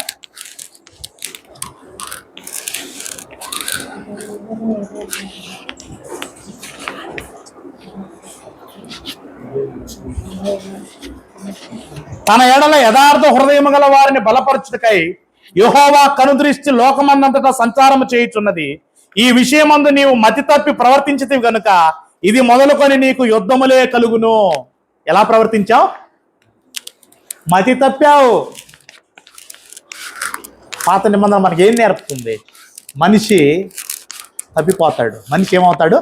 Speaker 1: తన ఎడల యథార్థ హృదయము గల వారిని బలపరచుటకై యెహోవా కనుదృష్టి లోకమందంతటా సంచారము చేయుచున్నది. ఈ విషయమందు నీవు మతి తప్పి ప్రవర్తించితివి గనుక ఇది మొదలుకొని నీకు యుద్ధములే కలుగును. ఎలా ప్రవర్తించావు? మతి తప్పావు. పాత నిబంధన మనకి ఏం నేర్పుతుంది? మనిషి తప్పిపోతాడు. మనిషి ఏమవుతాడు?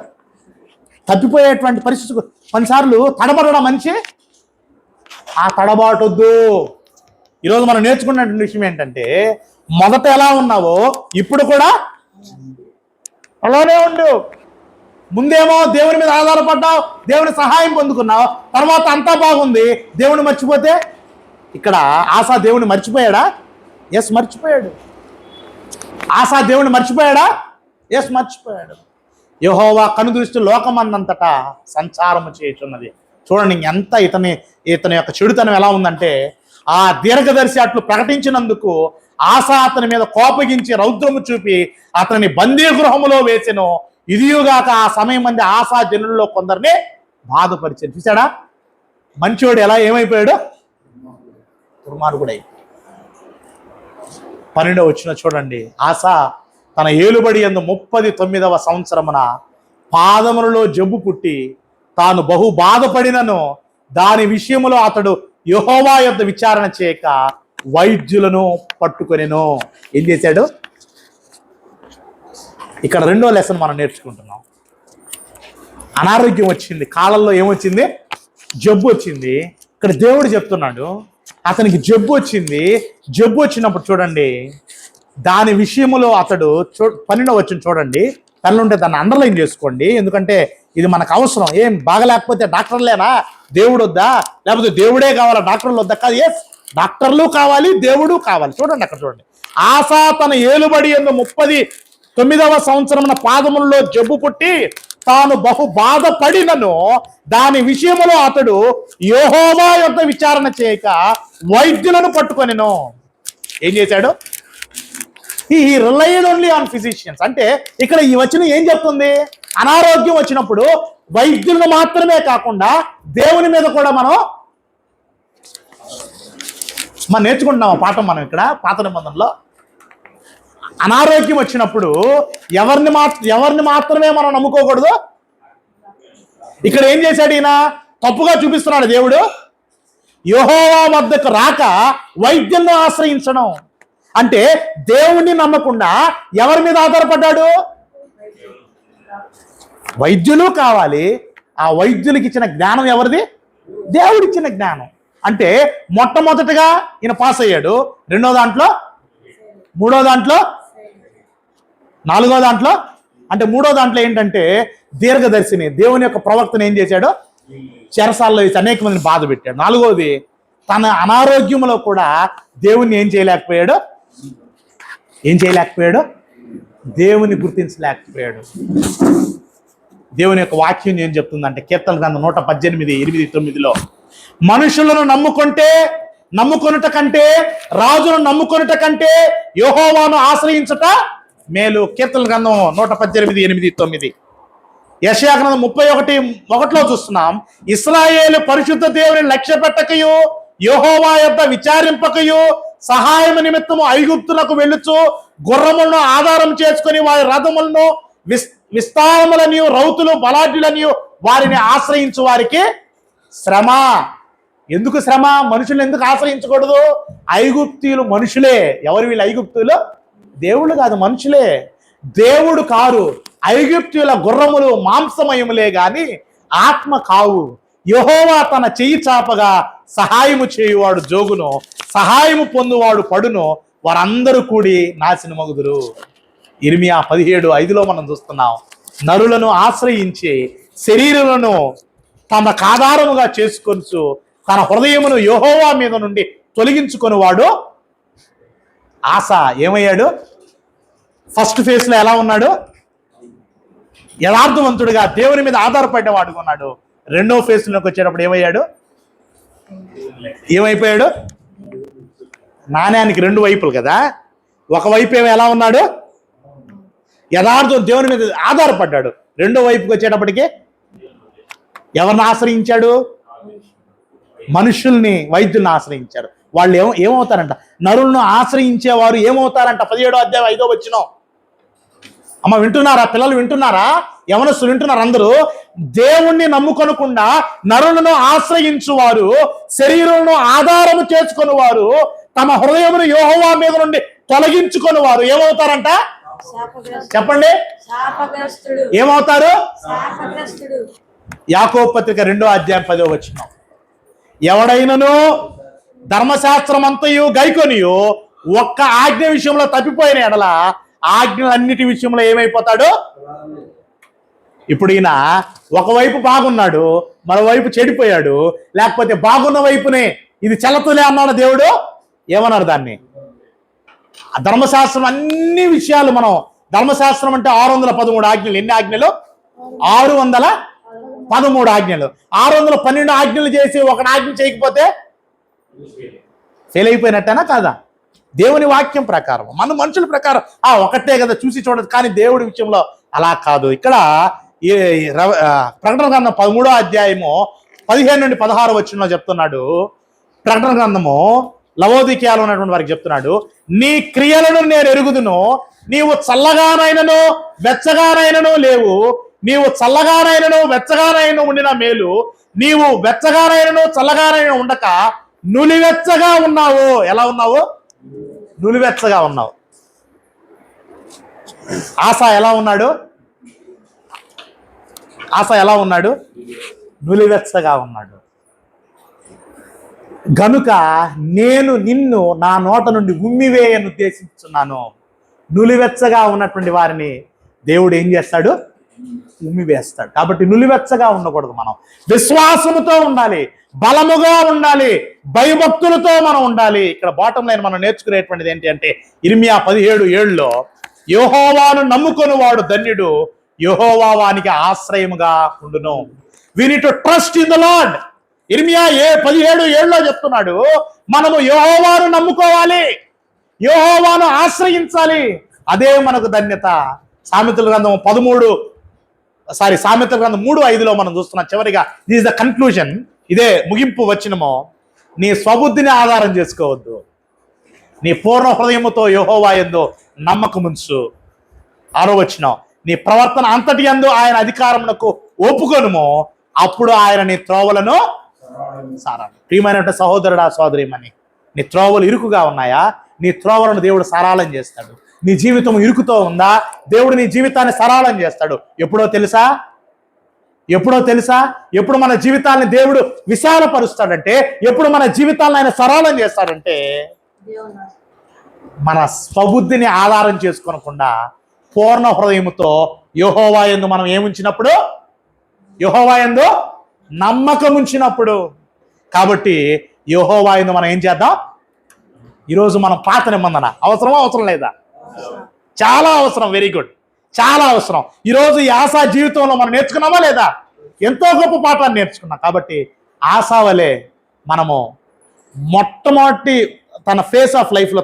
Speaker 1: తప్పిపోయేటువంటి పరిస్థితి. కొన్నిసార్లు తడబడడం మనిషి. ఆ తడబాటొద్దు. ఈరోజు మనం నేర్చుకున్నటువంటి విషయం ఏంటంటే మొదట ఎలా ఉన్నావో ఇప్పుడు కూడా అలానే ఉండు. ముందేమో దేవుని మీద ఆధారపడ్డావు, దేవుని సహాయం పొందుకున్నావు, తర్వాత అంతా బాగుంది, దేవుని మర్చిపోతే. ఇక్కడ ఆశా దేవుని మర్చిపోయాడా? ఎస్, మర్చిపోయాడు. ఆశా దేవుని మర్చిపోయాడా? ఎస్, మర్చిపోయాడు. యెహోవా కనుదృష్టి లోకమన్నంతటా సంచారము చేయుచున్నది. చూడండి ఎంత ఇతని యొక్క చెడుతనం ఎలా ఉందంటే, ఆ దీర్ఘదర్శి అట్లు ప్రకటించినందుకు ఆశ అతని మీద కోపగించి రౌద్రము చూపి అతని బందీ గృహములో వేసెను. ఇదియుగాక ఆ సమయం మంది ఆశా జనుల్లో కొందరిని బాధపరిచారు. చూసాడా? మంచివాడు ఎలా ఏమైపోయాడు? దుర్మార్గుడై. 12వ వచనం చూడండి. ఆశ తన ఏలుబడి యందు 39వ సంవత్సరమున పాదములలో జబ్బు పుట్టి తాను బహు బాధపడినను దాని విషయములో అతడు యెహోవా యొద్ద విచారణ చేయక వైద్యులను పట్టుకొనెను. ఏం చేశాడు? ఇక్కడ 2వ లెసన్ మనం నేర్చుకుంటున్నాం. అనారోగ్యం వచ్చింది, కాళ్ళల్లో ఏమొచ్చింది? జబ్బు వచ్చింది. ఇక్కడ దేవుడు చెప్తున్నాడు అతనికి జబ్బు వచ్చింది. జబ్బు వచ్చినప్పుడు చూడండి, దాని విషయములో అతడు 12వ వచనం చూడండి. తనలుంటే దాన్ని అండర్లైన్ చేసుకోండి, ఎందుకంటే ఇది మనకు అవసరం. ఏం బాగలేకపోతే డాక్టర్లేనా? దేవుడు వద్దా? లేకపోతే దేవుడే కావాలా? డాక్టర్లు వద్దా? కాదు. ఎస్, డాక్టర్లు కావాలి, దేవుడు కావాలి. చూడండి అక్కడ చూడండి. ఆశా తన ఏలుబడి యందు 39వ సంవత్సరమున పాదములలో జబ్బు పుట్టి తాను బహు బాధపడినను దాని విషయములో అతడు యెహోవా యొద్ద విచారణ చేయక వైద్యులను పట్టుకొనెను. ఏం చేశాడు? He relied only on physicians. అంటే ఇక్కడ ఈ వచనం ఏం చెప్తుంది? అనారోగ్యం వచ్చినప్పుడు వైద్యులను మాత్రమే కాకుండా దేవుని మీద కూడా మనం నేర్చుకుంటున్నాం. పాఠం మనం ఇక్కడ పాత నిబంధనలో అనారోగ్యం వచ్చినప్పుడు ఎవరిని మాత్రమే మనం నమ్ముకోకూడదు. ఇక్కడ ఏం చేశాడు ఈయన? తప్పుగా చూపిస్తున్నాడు దేవుడు. యెహోవా వద్దకు రాక వైద్యులను ఆశ్రయించడం అంటే దేవుణ్ణి నమ్మకుండా ఎవరి మీద ఆధారపడ్డాడు? వైద్యులు కావాలి. ఆ వైద్యులకి ఇచ్చిన జ్ఞానం ఎవరిది? దేవుడిచ్చిన జ్ఞానం. అంటే మొట్టమొదటిగా ఈయన పాస్ అయ్యాడు, రెండో దాంట్లో, మూడో దాంట్లో, నాలుగో దాంట్లో. అంటే మూడో దాంట్లో ఏంటంటే దీర్ఘదర్శిని దేవుని యొక్క ప్రవక్తను ఏం చేశాడు? చెరసాల్లో వేసి అనేక మందిని బాధ పెట్టాడు. నాలుగోది తన అనారోగ్యంలో కూడా దేవుణ్ణి ఏం చేయలేకపోయాడు? దేవుని గుర్తించలేకపోయాడు. దేవుని యొక్క వాక్యం ఏం చెప్తుందంటే కీర్తన గ్రంథం 118:8-9 మనుషులను నమ్ముకొనుట కంటే రాజును నమ్ముకొనుట కంటే యెహోవాను ఆశ్రయించుట మేలు. కీర్తన గ్రంథం 118:8-9. యెషయా గ్రంథం 31:1 చూస్తున్నాం, ఇశ్రాయేలు పరిశుద్ధ దేవుని లక్ష్య పెట్టకయు యెహోవా యొద్ద విచారింపకయు సహాయం నిమిత్తము ఐగుప్తులకు వెళ్ళుచు గుర్రములను ఆధారం చేసుకుని వారి రథములను విస్తారములనియు రౌతులు బలాఢ్యులనియు వారిని ఆశ్రయించు వారికి శ్రమ. ఎందుకు శ్రమ? మనుషులు ఎందుకు ఆశ్రయించకూడదు? ఐగుప్తీయులు మనుషులే. ఎవరు వీళ్ళు? ఐగుప్తులు దేవుళ్ళు కాదు, మనుషులే. దేవుడు కారు. ఐగుప్తుల గుర్రములు మాంసమయములే గాని ఆత్మ కావు. యెహోవా తన చెయ్యి చాపగా సహాయము చేయువాడు జోగును, సహాయము పొందువాడు పడును, వారందరూ కూడి నాశనమగుదురు. ఇర్మియా 17:5 మనం చూస్తున్నాం. నరులను ఆశ్రయించి శరీరులను తమకు ఆధారముగా చేసుకొనుచు తన హృదయమును యెహోవా మీద నుండి తొలగించుకొని వాడు ఆస ఏమయ్యాడు? ఫస్ట్ ఫేజ్ లో ఎలా ఉన్నాడు? యథార్థవంతుడిగా దేవుని మీద ఆధారపడ్డవాడుగా ఉన్నాడు. రెండో ఫేజ్ లోకి వచ్చేటప్పుడు ఏమైపోయాడు? నాణ్యానికి రెండు వైపులు కదా. ఒకవైపు ఏమో ఎలా ఉన్నాడు? యథార్థం దేవుని మీద ఆధారపడ్డాడు. రెండో వైపుకి వచ్చేటప్పటికి ఎవరిని ఆశ్రయించాడు? మనుషుల్ని, వైద్యుల్ని ఆశ్రయించారు. వాళ్ళు ఏమవుతారంట? నరులను ఆశ్రయించేవారు ఏమవుతారంట? 17వ అధ్యాయం 5వ వచనం. అమ్మ వింటున్నారా? పిల్లలు వింటున్నారా? యవనస్తులు వింటున్నారు? అందరూ దేవుణ్ణి నమ్ముకొనకుండా నరులను ఆశ్రయించువారు, శరీరులను ఆధారము చేసుకుని వారు, తమ హృదయమును యెహోవా మీద నుండి తొలగించుకొని వారు ఏమవుతారంట? చెప్పండి, ఏమవుతారు? యాకోబు పత్రిక 2వ అధ్యాయం 10వ వచనం. ఎవడైనను ధర్మశాస్త్రం అంతయు గైకొనియు ఒక్క ఆజ్ఞ విషయంలో తప్పిపోయిన ఎడల ఆజ్ఞలన్నిటి విషయంలో ఏమైపోతాడు? ఇప్పుడు ఈయన ఒకవైపు బాగున్నాడు, మరోవైపు చెడిపోయాడు. లేకపోతే బాగున్న వైపునే ఇది చెల్లతులే అన్నాడు దేవుడు. ఏమన్నారు దాన్ని? ధర్మశాస్త్రం అన్ని విషయాలు మనం, ధర్మశాస్త్రం అంటే 613 ఆజ్ఞలు. ఎన్ని ఆజ్ఞలు? 613 ఆజ్ఞలు. 612 ఆజ్ఞలు చేసి ఒకటి ఆజ్ఞ చేయకపోతే ఫెయిల్ అయిపోయినట్టేనా కాదా? దేవుని వాక్యం ప్రకారం, మన మనుషుల ప్రకారం ఒకటే కదా, చూసి చూడదు. కానీ దేవుడి విషయంలో అలా కాదు. ఇక్కడ ప్రకటన గ్రంథం 13వ అధ్యాయము 15 నుండి 16 వచనంలో చెప్తున్నాడు. ప్రకటన గ్రంథము లవోదికీయాలో ఉన్నటువంటి వారికి చెప్తున్నాడు, నీ క్రియలను నేను ఎరుగుదును, నీవు చల్లగానైనను వెచ్చగానైనను లేవు. నీవు చల్లగానైనను వెచ్చగానైనా ఉండిన మేలు, నీవు వెచ్చగానైనను చల్లగానైనా ఉండక నులివెచ్చగా ఉన్నావు. ఎలా ఉన్నావు? నులివెచ్చగా ఉన్నావు. ఆశ ఎలా ఉన్నాడు? నులివెచ్చగా ఉన్నాడు. గనుక నేను నిన్ను నా నోట నుండి ఉమ్మివేయను ఉద్దేశించున్నాను. నులివెచ్చగా ఉన్నటువంటి వారిని దేవుడు ఏం చేస్తాడు? ఉమ్మివేస్తాడు. కాబట్టి నులివెచ్చగా ఉండకూడదు. మనం విశ్వాసముతో ఉండాలి, బలముగా ఉండాలి, భయభక్తులతో మనం ఉండాలి. ఇక్కడ బాటం లైన్ మనం నేర్చుకునేటువంటిది ఏంటి అంటే ఇర్మియా 17:7 యెహోవాను నమ్ముకొని వాడు ధన్యుడు, యెహోవా వానికి ఆశ్రయముగా ఉండును. We need to trust in the lord. ఇర్మియా 17:7 చెప్తున్నాడు, మనము యెహోవాను నమ్ముకోవాలి, యెహోవాను ఆశ్రయించాలి. అదే మనకు ధన్యత. సామెతల గ్రంథం 3:5 మనం చూస్తున్నాం. చివరిగా దిస్ ఇస్ ద కన్క్లూజన్, ఇదే ముగింపు వచనము. నీ స్వబుద్ధిని ఆధారం చేసుకోవద్దు, నీ పూర్ణ హృదయముతో యెహోవా యందు నమ్మకముంచు. 6వ వచనం, నీ ప్రవర్తన అంతటి యందు ఆయన అధికారమునకు ఒప్పుకొనుము, అప్పుడు ఆయన నీ త్రోవలను సారాలి. ప్రియమైనటువంటి సహోదరుడా సోదరిమణి, నీ త్రోవలు ఇరుకుగా ఉన్నాయా? నీ త్రోవలను దేవుడు సరళం చేస్తాడు. నీ జీవితం ఇరుకుతో ఉందా? దేవుడు నీ జీవితాన్ని సరళం చేస్తాడు. ఎప్పుడో తెలుసా? ఎప్పుడు మన జీవితాన్ని దేవుడు విశాలపరుస్తాడంటే, ఎప్పుడు మన జీవితాలను ఆయన సరళం చేస్తాడంటే, మన స్వబుద్ధిని ఆధారం చేసుకోనకుండా పూర్ణ హృదయముతో యెహోవా యందు మనం ఏముంచినప్పుడు, యెహోవా యందు నమ్మకం ఉంచినప్పుడు. కాబట్టి యెహోవా యందు మనం ఏం చేద్దాం? ఈరోజు మనం పాత నిబంధన అవసరం లేదా? చాలా అవసరం. వెరీ గుడ్, చాలా అవసరం. ఈరోజు ఈ ఆశా జీవితంలో మనం నేర్చుకున్నామా లేదా? ఎంతో గొప్ప పాఠాన్ని నేర్చుకున్నాం. కాబట్టి ఆశా వలె మనము మొట్టమొదటి తన ఫేస్ ఆఫ్ లైఫ్లో,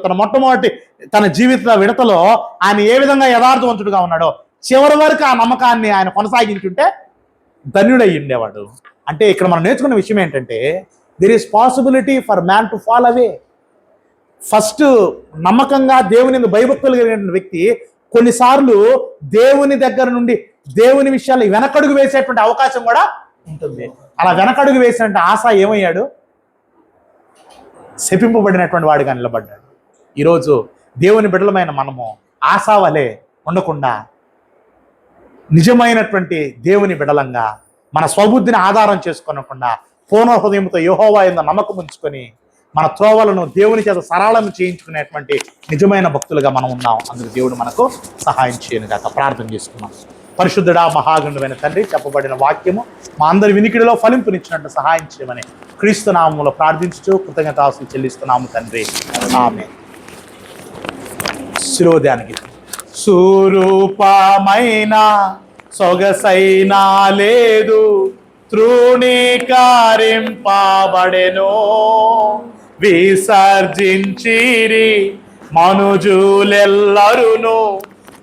Speaker 1: తన జీవిత విడతలో ఆయన ఏ విధంగా యథార్థవంతుడుగా ఉన్నాడో చివరి వరకు ఆ నమ్మకాన్ని ఆయన కొనసాగించుంటే ధన్యుడై ఉండేవాడు. అంటే ఇక్కడ మనం నేర్చుకున్న విషయం ఏంటంటే, there is possibility for man to fall away. First నమ్మకంగా దేవుని భయభక్తులు కలిగిన వ్యక్తి కొన్నిసార్లు దేవుని దగ్గర నుండి దేవుని విషయాలు వెనకడుగు వేసేటువంటి అవకాశం కూడా ఉంటుంది. అలా వెనకడుగు వేసినట్టు ఆశ ఏమయ్యాడు? శపింపబడినటువంటి వాడిగా నిలబడ్డాడు. ఈరోజు దేవుని బిడ్డలమైన మనము ఆశా వలె ఉండకుండా నిజమైనటువంటి దేవుని బిడ్డలంగా మన స్వబుద్ధిని ఆధారం చేసుకోనకుండా పూర్ణ హృదయంతో యెహోవా యందు నమ్మకం ఉంచుకొని మన త్రోవలను దేవుని చేత సరళం చేయించుకునేటువంటి నిజమైన భక్తులుగా మనం ఉన్నాం. అందుకు దేవుడు మనకు సహాయం చేయను గాక. ప్రార్థన చేసుకున్నాం. పరిశుద్ధుడా మహాగణుడైన తండ్రి, చెప్పబడిన వాక్యము మా అందరి వినికిడిలో ఫలింపునిచ్చినట్టు సహాయం చేయమని క్రీస్తు నామములో ప్రార్థించుచు కృతజ్ఞతాస్తులు చెల్లిస్తున్నాము తండ్రి. ఆమేన్. శిరోధ్యానికి సురూపమైన సొగసైనా లేదు, తృణీకరింపబడెను, విసర్జించిరి మనుజులెల్లరును,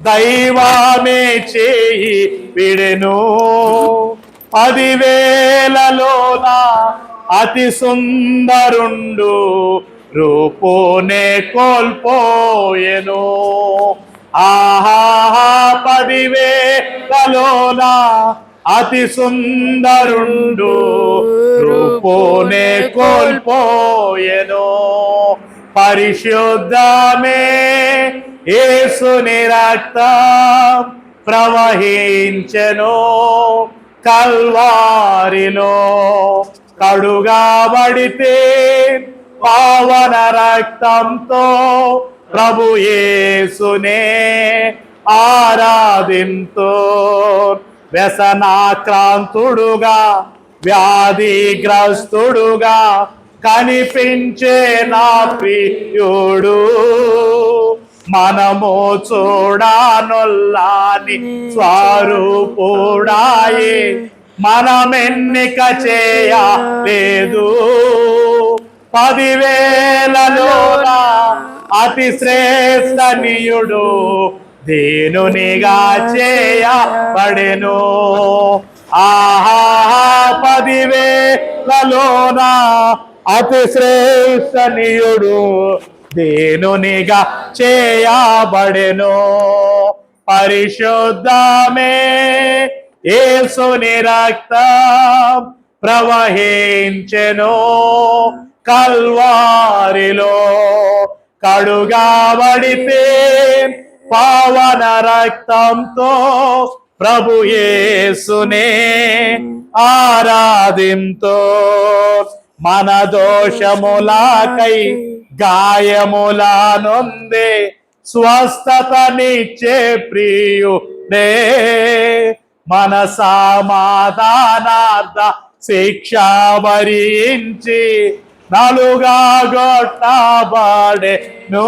Speaker 1: దైవమే చేయి విడెను. 10,000లోన అతి సుందరుండు, రూపునే కోల్పోయెను. ఆహా 10,000లోన అతి సుందరుండు, రూపునే కోల్పోయెను. పరిశుద్ధమే యేసుని రక్తం ప్రవహించెను, కల్వారిలో కడుగబడితే పావన రక్తంతో ప్రభు యేసునే ఆరాధింతు. వ్యసనాక్రాంతుడుగా వ్యాధిగ్రస్తుడుగా కనిపించే నా ప్రియుడు, మనము చూడనొల్లాని స్వరూపుడాయే మనమెన్నిక చేయలేదు. 10,000లోన అతి శ్రేష్టనీయుడు దీనునిగా చేయబడెను. ఆహా 10,000లోన అతి శ్రేష్టనీయుడు దీనునిగా చేయబడెను. పరిశుద్ధమే యేసుని రక్తం ప్రవహించెను, కల్వారిలో కడుగబడితే పావన రక్తంతో ప్రభు యేసునే ఆరాధింతు. మన దోషములకై గాయముల నొందే స్వస్థతనిచ్చే ప్రియుడే, మన సమాధానార్థ శిక్ష భరించి నలుగా గొట్టబడెను.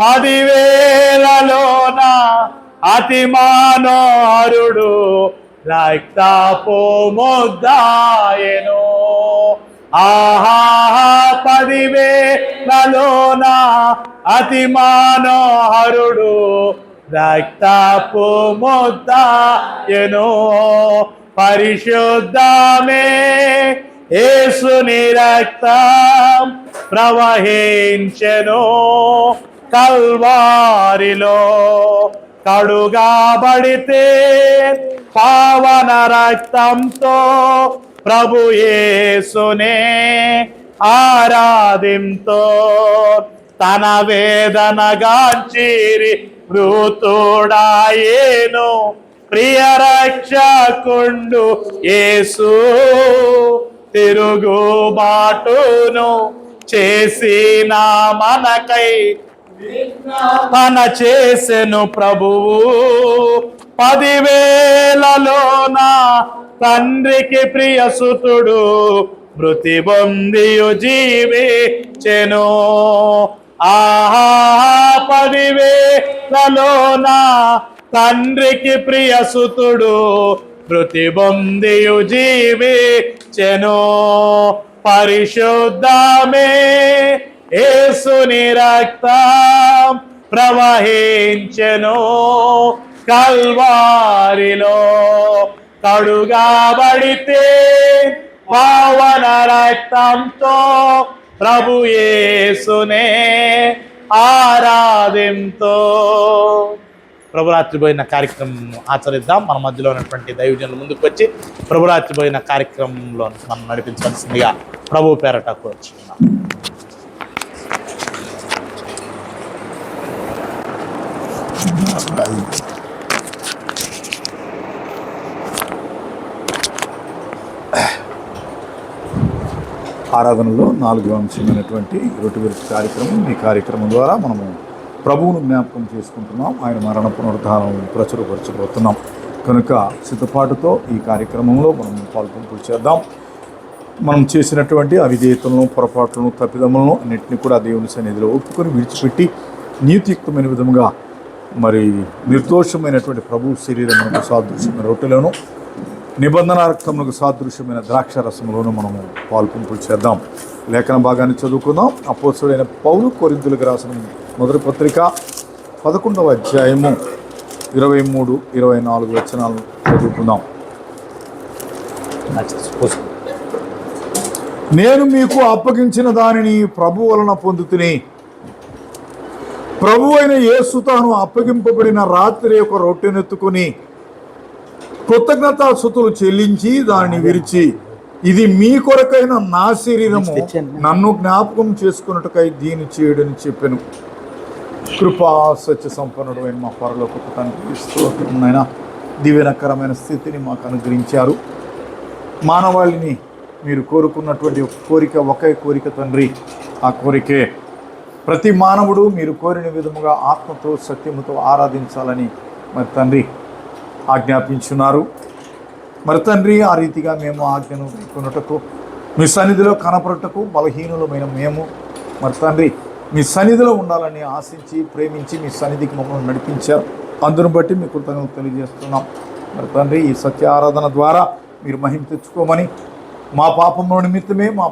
Speaker 1: 10,000లోన అతి మనోహరుడు రక్తపు ముద్దాయెను. ఆహా 10,000లోన అతి మనోహరుడు రక్తపు ముద్దాయెను. పరిశుద్ధమే యేసుని రక్తం ప్రవహించెను, కల్వారిలో కడుగాబడితే పావన రక్తంతో ప్రభు యేసునే ఆరాధింతో తన వేదనగాంచిరి మృతుడాయేను ప్రియ రక్షకుండు యేసు తిరుగుబాటును చేసిన మనకై మన చేసెను ప్రభువు 10,000లోన తండ్రికి ప్రియసుతుడు మృతి పొందియు జీవించెను. ఆహా 10,000లోన తండ్రికి ప్రియసుతుడు మృతి పొందియు జీవించెను. పరిశుద్ధమే యేసుని రక్తం ప్రవహించెను కల్వారిలో కడుగాబడితే పావన రక్తంతో ప్రభు యేసునే ఆరాధింతో. ప్రభురాత్రి పోయిన కార్యక్రమం ఆచరిద్దాం. మన మధ్యలో ఉన్నటువంటి దైవజనులు ముందుకు వచ్చి ప్రభురాత్రి పోయిన కార్యక్రమంలో మనం నడిపించవలసిందిగా ప్రభు పేరట కోరుచున్నాం.
Speaker 2: ఆరాధనలో 4వ అంశమైనటువంటి రొట్టె విరుచు కార్యక్రమం. ఈ కార్యక్రమం ద్వారా మనము ప్రభువును జ్ఞాపకం చేసుకుంటున్నాం. ఆయన మరణ పునరుద్ధానం ప్రచురపరచబోతున్నాం కనుక సిద్ధపాటుతో ఈ కార్యక్రమంలో మనం పాల్గొంపులు చేద్దాం. మనం చేసినటువంటి అవిధేయతలను, పొరపాట్లను, తప్పిదములను అన్నింటినీ కూడా దేవుని సన్నిధిలో ఒప్పుకొని విడిచిపెట్టి నీతియుక్తమైన విధంగా మరి నిర్దోషమైనటువంటి ప్రభు శరీరమునకు సాదృశ్యమైన రొట్టెలను, నిబంధన రక్తమునకు సాదృశ్యమైన ద్రాక్ష రసములోనూ మనము పాల్పొంపులు చేద్దాం. లేఖన భాగాన్ని చదువుకుందాం. అపోస్తలుడైన పౌలు కొరింథీయులకు రాసిన మొదటి పత్రిక 11వ అధ్యాయము 23-24 వచనాలను చదువుకుందాం. నేను మీకు అప్పగించిన దానిని ప్రభు వలన పొందుతుని, ప్రభు అయిన యేసు తాను అప్పగింపబడిన రాత్రి ఒక రొట్టెనెత్తుకుని కృతజ్ఞతాస్తుతులు చెల్లించి దానిని విరిచి, ఇది మీ కొరకైన నా శరీరము, నన్ను జ్ఞాపకం చేసుకున్నట్టుకై దీన్ని చేయడని చెప్పాను. కృపా సత్య సంపన్నుడు అయిన మా పరలోకపు తండ్రి, స్తోత్రమునైనా దివ్యనకరమైన స్థితిని మాకు అనుగ్రహించారు. మానవాళిని మీరు కోరుకున్నటువంటి కోరిక ఒకే కోరిక తండ్రి. ఆ కోరికే ప్రతి మానవుడు మీరు కోరిన విధముగా ఆత్మతో సత్యముతో ఆరాధించాలని మరి తండ్రి ఆజ్ఞాపించున్నారు. మరి తండ్రి ఆ రీతిగా మేము ఆజ్ఞను కొనుటకు మీ సన్నిధిలో కనపడటకు బలహీనులమైన మేము మరి తండ్రి మీ సన్నిధిలో ఉండాలని ఆశించి ప్రేమించి మీ సన్నిధికి మమ్మల్ని నడిపించారు. అందును బట్టి మీ కృతజ్ఞతలు తెలియజేస్తున్నాం. మరి తండ్రి ఈ సత్య ఆరాధన ద్వారా మీరు మహిమ తెచ్చుకోమని, మా పాపముల నిమిత్తమే మా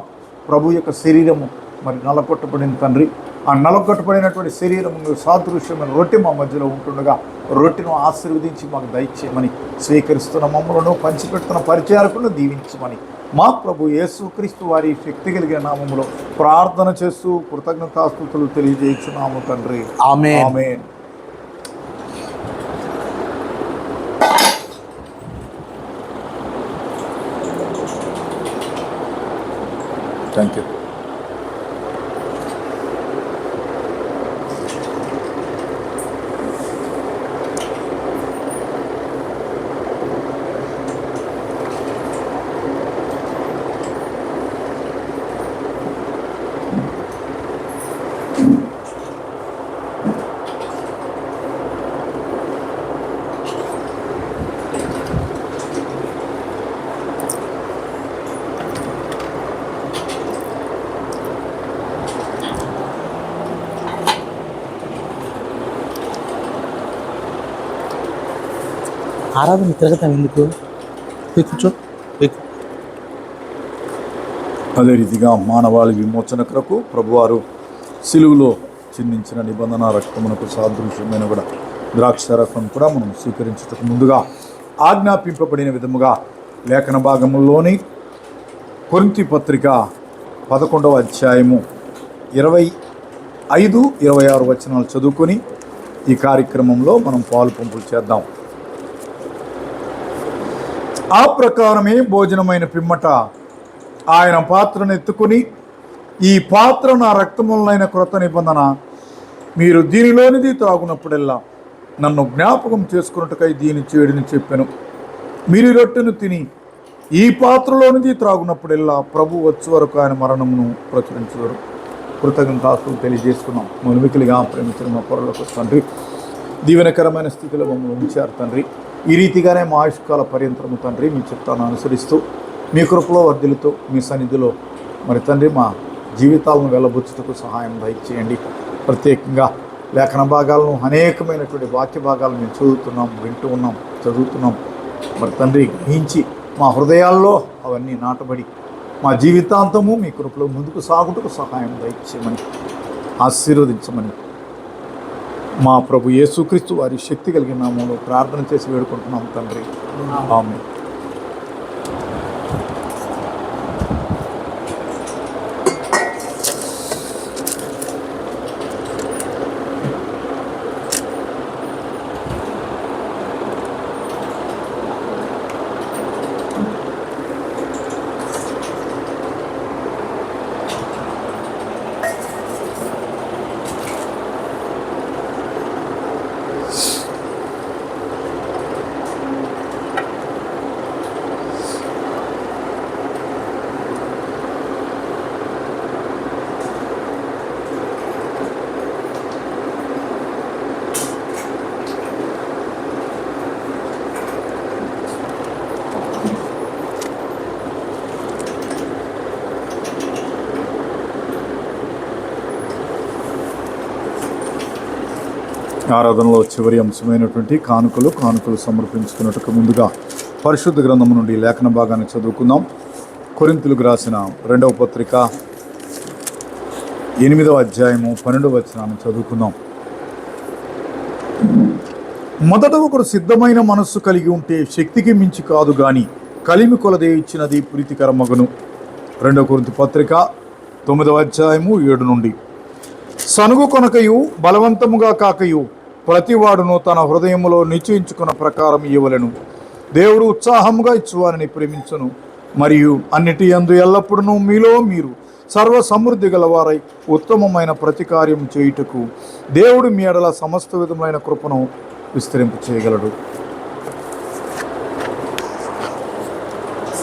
Speaker 2: ప్రభు యొక్క శరీరము మరి నలగొట్టబడిన తండ్రి, ఆ నలగొట్టబడినటువంటి శరీరము సాదృశ్యమైన రొట్టె మా మధ్యలో ఉంటుండగా రొట్టెను ఆశీర్వదించి మాకు దయచేయమని, స్వీకరిస్తున్న మమ్మలను పంచిపెడుతున్న పరిచారకులను దీవించమని మా ప్రభు యేసుక్రీస్తు వారి శక్తి కలిగిన నామములో ప్రార్థన చేస్తూ కృతజ్ఞతాస్తుతులు తెలియజేస్తున్నాము తండ్రి.
Speaker 1: ఆమేన్.
Speaker 2: ఆమేన్. Thank you.
Speaker 1: ఆరాధన తిరగతాం ఎందుకు? కూర్చో.
Speaker 2: అదే రీతిగా మానవాళి విమోచన కొరకు ప్రభువారు సిలువులో చిందించిన నిబంధన రక్తమునకు సాదృశ్యమైన కూడా ద్రాక్ష రసం కూడా మనం స్వీకరించటకు ముందుగా ఆజ్ఞాపింపబడిన విధముగా లేఖన భాగంలోని కొరింథీ పత్రిక 11వ అధ్యాయము 5:26 చదువుకొని ఈ కార్యక్రమంలో మనం పాలు పంపులు చేద్దాం. ఆ ప్రకారమే భోజనమైన పిమ్మట ఆయన పాత్రను ఎత్తుకుని, ఈ పాత్ర నా రక్తములైన క్రొత్త నిబంధన, మీరు దీనిలోనిది త్రాగునప్పుడెల్లా నన్ను జ్ఞాపకం చేసుకున్నట్టుకై దీని చేయడని చెప్పాను. మీరు రొట్టెను తిని ఈ పాత్రలోనిది త్రాగునప్పుడెల్లా ప్రభు వచ్చు వరకు ఆయన మరణమును ప్రచురించువారు. కృతజ్ఞతాస్తులు తెలియజేసుకున్నాం. మనుమికిలిగా ప్రేమించిన మా పొరలకు తండ్రి, దీవెనకరమైన స్థితిలో మమ్మల్ని ఉంచారు తండ్రి. ఈ రీతిగానే మా ఆయుష్కాల పర్యంతరము తండ్రి మీ చిత్తాన్ని అనుసరిస్తూ మీ కృపలో వర్ధిల్లుతూ మీ సన్నిధిలో మరి తండ్రి మా జీవితాలను వెళ్ళబుచ్చుటకు సహాయం దయచేయండి. ప్రత్యేకంగా లేఖన భాగాలను, అనేకమైనటువంటి వాక్య భాగాలను మేము చదువుతున్నాం, వింటూ ఉన్నాం, చదువుతున్నాం. మరి తండ్రి గ్రహించి మా హృదయాల్లో అవన్నీ నాటబడి మా జీవితాంతము మీ కృపలో ముందుకు సాగుటకు సహాయం దయచేయమని, ఆశీర్వదించమని మా ప్రభు యేసుక్రీస్తు వారి శక్తి కలిగిన నామములో ప్రార్థన చేసి వేడుకుంటున్నాం తండ్రి. ఆమేన్. ఆరాధనలో చివరి అంశమైనటువంటి కానుకలు సమర్పించుకున్నట్టుకు ముందుగా పరిశుద్ధ గ్రంథం నుండి లేఖన భాగాన్ని చదువుకుందాం. కొరింథీయులకు రాసిన 2వ పత్రిక 8వ అధ్యాయము 12వ వచనాన్ని చదువుకుందాం. మొదట ఒకడు సిద్ధమైన మనస్సు కలిగి ఉంటే శక్తికి మించి కాదు గాని కలిమి కొలదే ఇచ్చినది ప్రీతికరమగును. 2వ కొరింథీ పత్రిక 9వ అధ్యాయము 7 నుండి. సనుగు కొనకయు బలవంతముగా కాకయు ప్రతివాడును తన హృదయములో నిశ్చయించుకున్న ప్రకారం ఇవ్వలను. దేవుడు ఉత్సాహముగా ఇచ్చువారిని ప్రేమించును, మరియు అన్నిటి యందు ఎల్లప్పుడూ మీలో మీరు సర్వ సమృద్ధి గలవారై ఉత్తమమైన ప్రతి కార్యం చేయుటకు దేవుడు మీ ఎడల సమస్త విధమైన కృపను విస్తరింప చేయగలడు.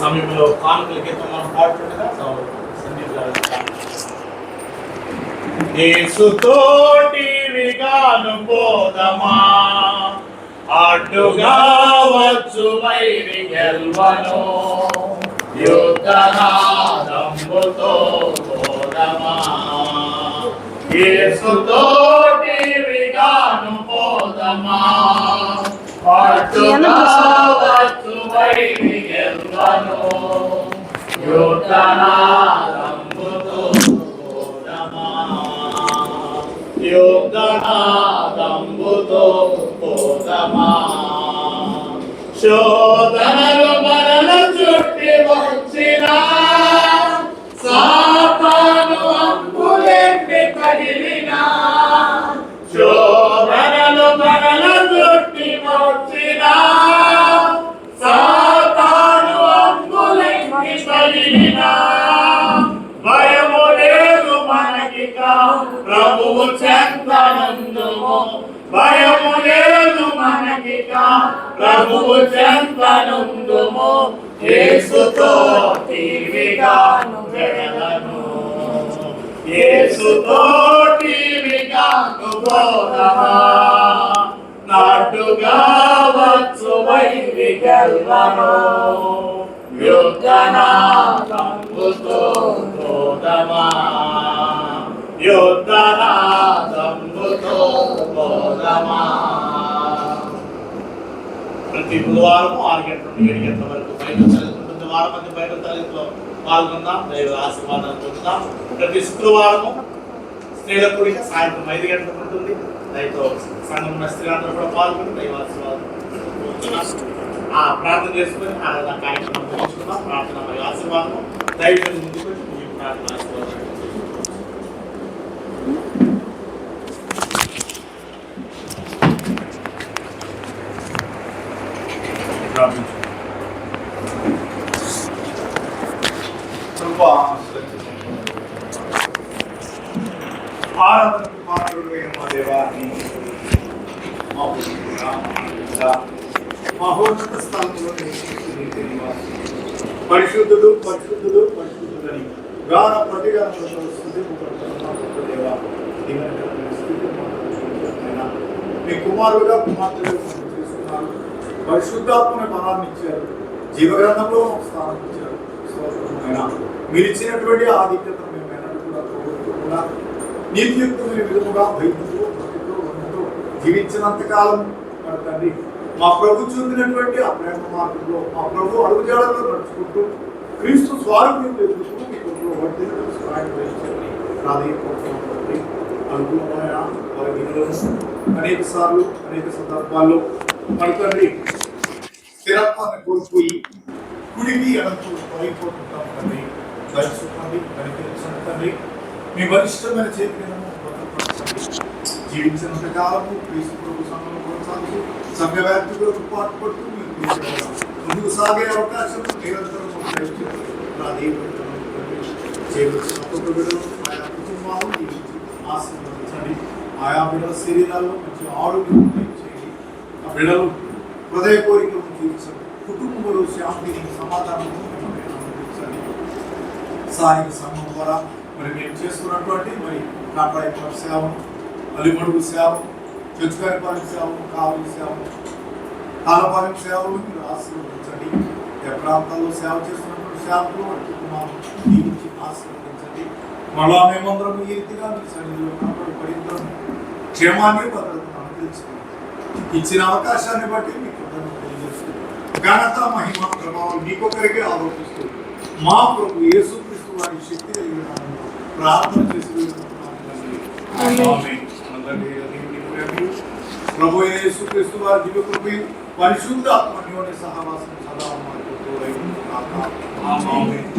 Speaker 1: సమయంలో కానుకల గీతం మనం పాడుతుండగా యేసుతోటి విగాను పోదమా, అడ్డుగా వచ్చు వైరి గెల్వను, యుద్ధనాదంబుతో పోదమా. యేసుతోటి విగాను పోదమా, అడ్డుగా వచ్చు వైరి గెల్వను, యుద్ధనాదంబుతో యుద్ధనాదంబుతో పోదమా. శోధనలు మనను చుట్టి వచ్చిన సాతాను అంబులెండి కదిలిన, శోధనలు మనను చుట్టి వచ్చిన సాతాను అంబులెండి కదిలిన, భయము లేదు మనకిక ప్రభువు చెంతనందుము, భయము లేదు మనకిక ప్రభువు చెంతనందుము. యేసుతో టీవిగాను వెడలను, యేసుతో టీవిగాను పోదమా, నాటుగా వచ్చు వైరి గెల్వను, యుద్ధనాదంబుతో పోదమా, యుద్ధనాదంబుతో పోదమా. ప్రతి బుధవారం 6 గంటల నుండి 7 గంటల వరకు బైబిల్ చదువుకుంటుంది. వారం మధ్య బైబిల్ చదువులో పాల్గొందాం, దైవ ఆశీర్వాదాలు పొందుదాం. ప్రతి శుక్రవారము స్త్రీల కూడిక సాయంత్రం 5 గంటలకు ఉంటుంది. దయతో సంఘం స్త్రీలందరూ కూడా పాల్గొని దైవ ఆశీర్వాదం ప్రార్థన చేసుకుని ఆరాధన కార్యక్రమం ముగించుకుందాం. ప్రార్థన మరియు ఆశీర్వాదం దైవం ముందుకు ప్రార్థన ఆశీర్వాదం.
Speaker 2: ఆరాధనకు పాత్రుడైన మా దేవాన్ని మా పుత్రుడా, మహోన్నత స్థలంలో పరిశుద్ధుడు పరిశుద్ధుడు పరిశుద్ధుడని గాన ప్రతిగానములతో స్తుతింపబడుతున్న దేవా, మీ కుమారుడుగా కుమార్తెగా చేసుకున్నారు. పరిశుద్ధాత్మని బలాన్ని ఇచ్చారు. జీవగ్రంథంలో స్థానం ఇచ్చారు. మీరు ఇచ్చినటువంటి ఆధిక్యతను మేము ఎన్నడూ కూడా పోగొట్టుకోకుండా నీతియుక్తమైన విధముగా భయముతో భక్తితో వన్నతో జీవించినంతకాలం తండ్రి మా ప్రభు చూపినటువంటి ఆ ప్రేమ మార్గంలో మా ప్రభు అడుగుజాడలో నడుచుకుంటూ క్రీస్తు స్వారూప్యం ఎదుగుతూ మీ కొరకు వర్తించడం సహాయం వహించండి. ప్రాధాన్యత అనుకూలమైన అనేక సార్లు అనేక సందర్భాల్లో మన తండ్రి స్థిరత్వాన్ని కోల్పోయి కుడికి ఎడంతో పడిపోతుంటాం తండ్రి. దర్శించండి, కనిపించండి తండ్రి. మీ బలిష్టమైన చేతిని జీవించినంత కాలము క్రీస్తు ప్రభు సంఘంలో కొనసాగుతూ సంఘ వ్యాప్తిలో పాటుపడుతూ మీకు ముందుకు సాగే అవకాశం నిరంతరం చేయవలసిన ఒక్కొక్క బిడ్డలు ఆయా కుటుంబాలు జీవించి ఆశీర్వదించండి. ఆయా బిడ్డల శరీరాల్లో మంచి ఆరోగ్యం చేయండి. ఆ బిడ్డలు హృదయ కోరికలను తీర్చండి. కుటుంబంలో శాంతిని సమాధానం అందించండి. సాయం సంఘం ద్వారా మరి మేము చేస్తున్నటువంటి మరి కాపాడే సేవను, అలిమడుగు సేవను, చొచ్చుకారిపాలెం సేవను, కావలి సేవను, కాలపాలెం సేవను మీరు ఆశీర్వదించండి. ఏ ప్రాంతాల్లో సేవ చేస్తున్నటువంటి సేవకులు వారి కుటుంబాలను దీవించి ఆశీర్వదించండి. మళ్ళా మేమందరం ఈ రీతిగా మీ సన్నిధిలో కనపడి పడిందరం క్షేమాన్ని భద్రతను అనుగ్రహించుకోండి. ఇచ్చిన అవకాశాన్ని బట్టి మీకు ఘనత మహిమ ప్రభావం మీకొకరికే ఆరోపిస్తూ మా ప్రభు యేసుక్రీస్తు వారి శక్తి కలిగిన ప్రార్థన చేసి ప్రభు యేసుక్రీస్తు వారి దివ్య కృపయు పరిశుద్ధ ఆత్మ అన్యోన్య సహవాసం సదా మాకు తోడై ఉండును గాక. ఆమేన్.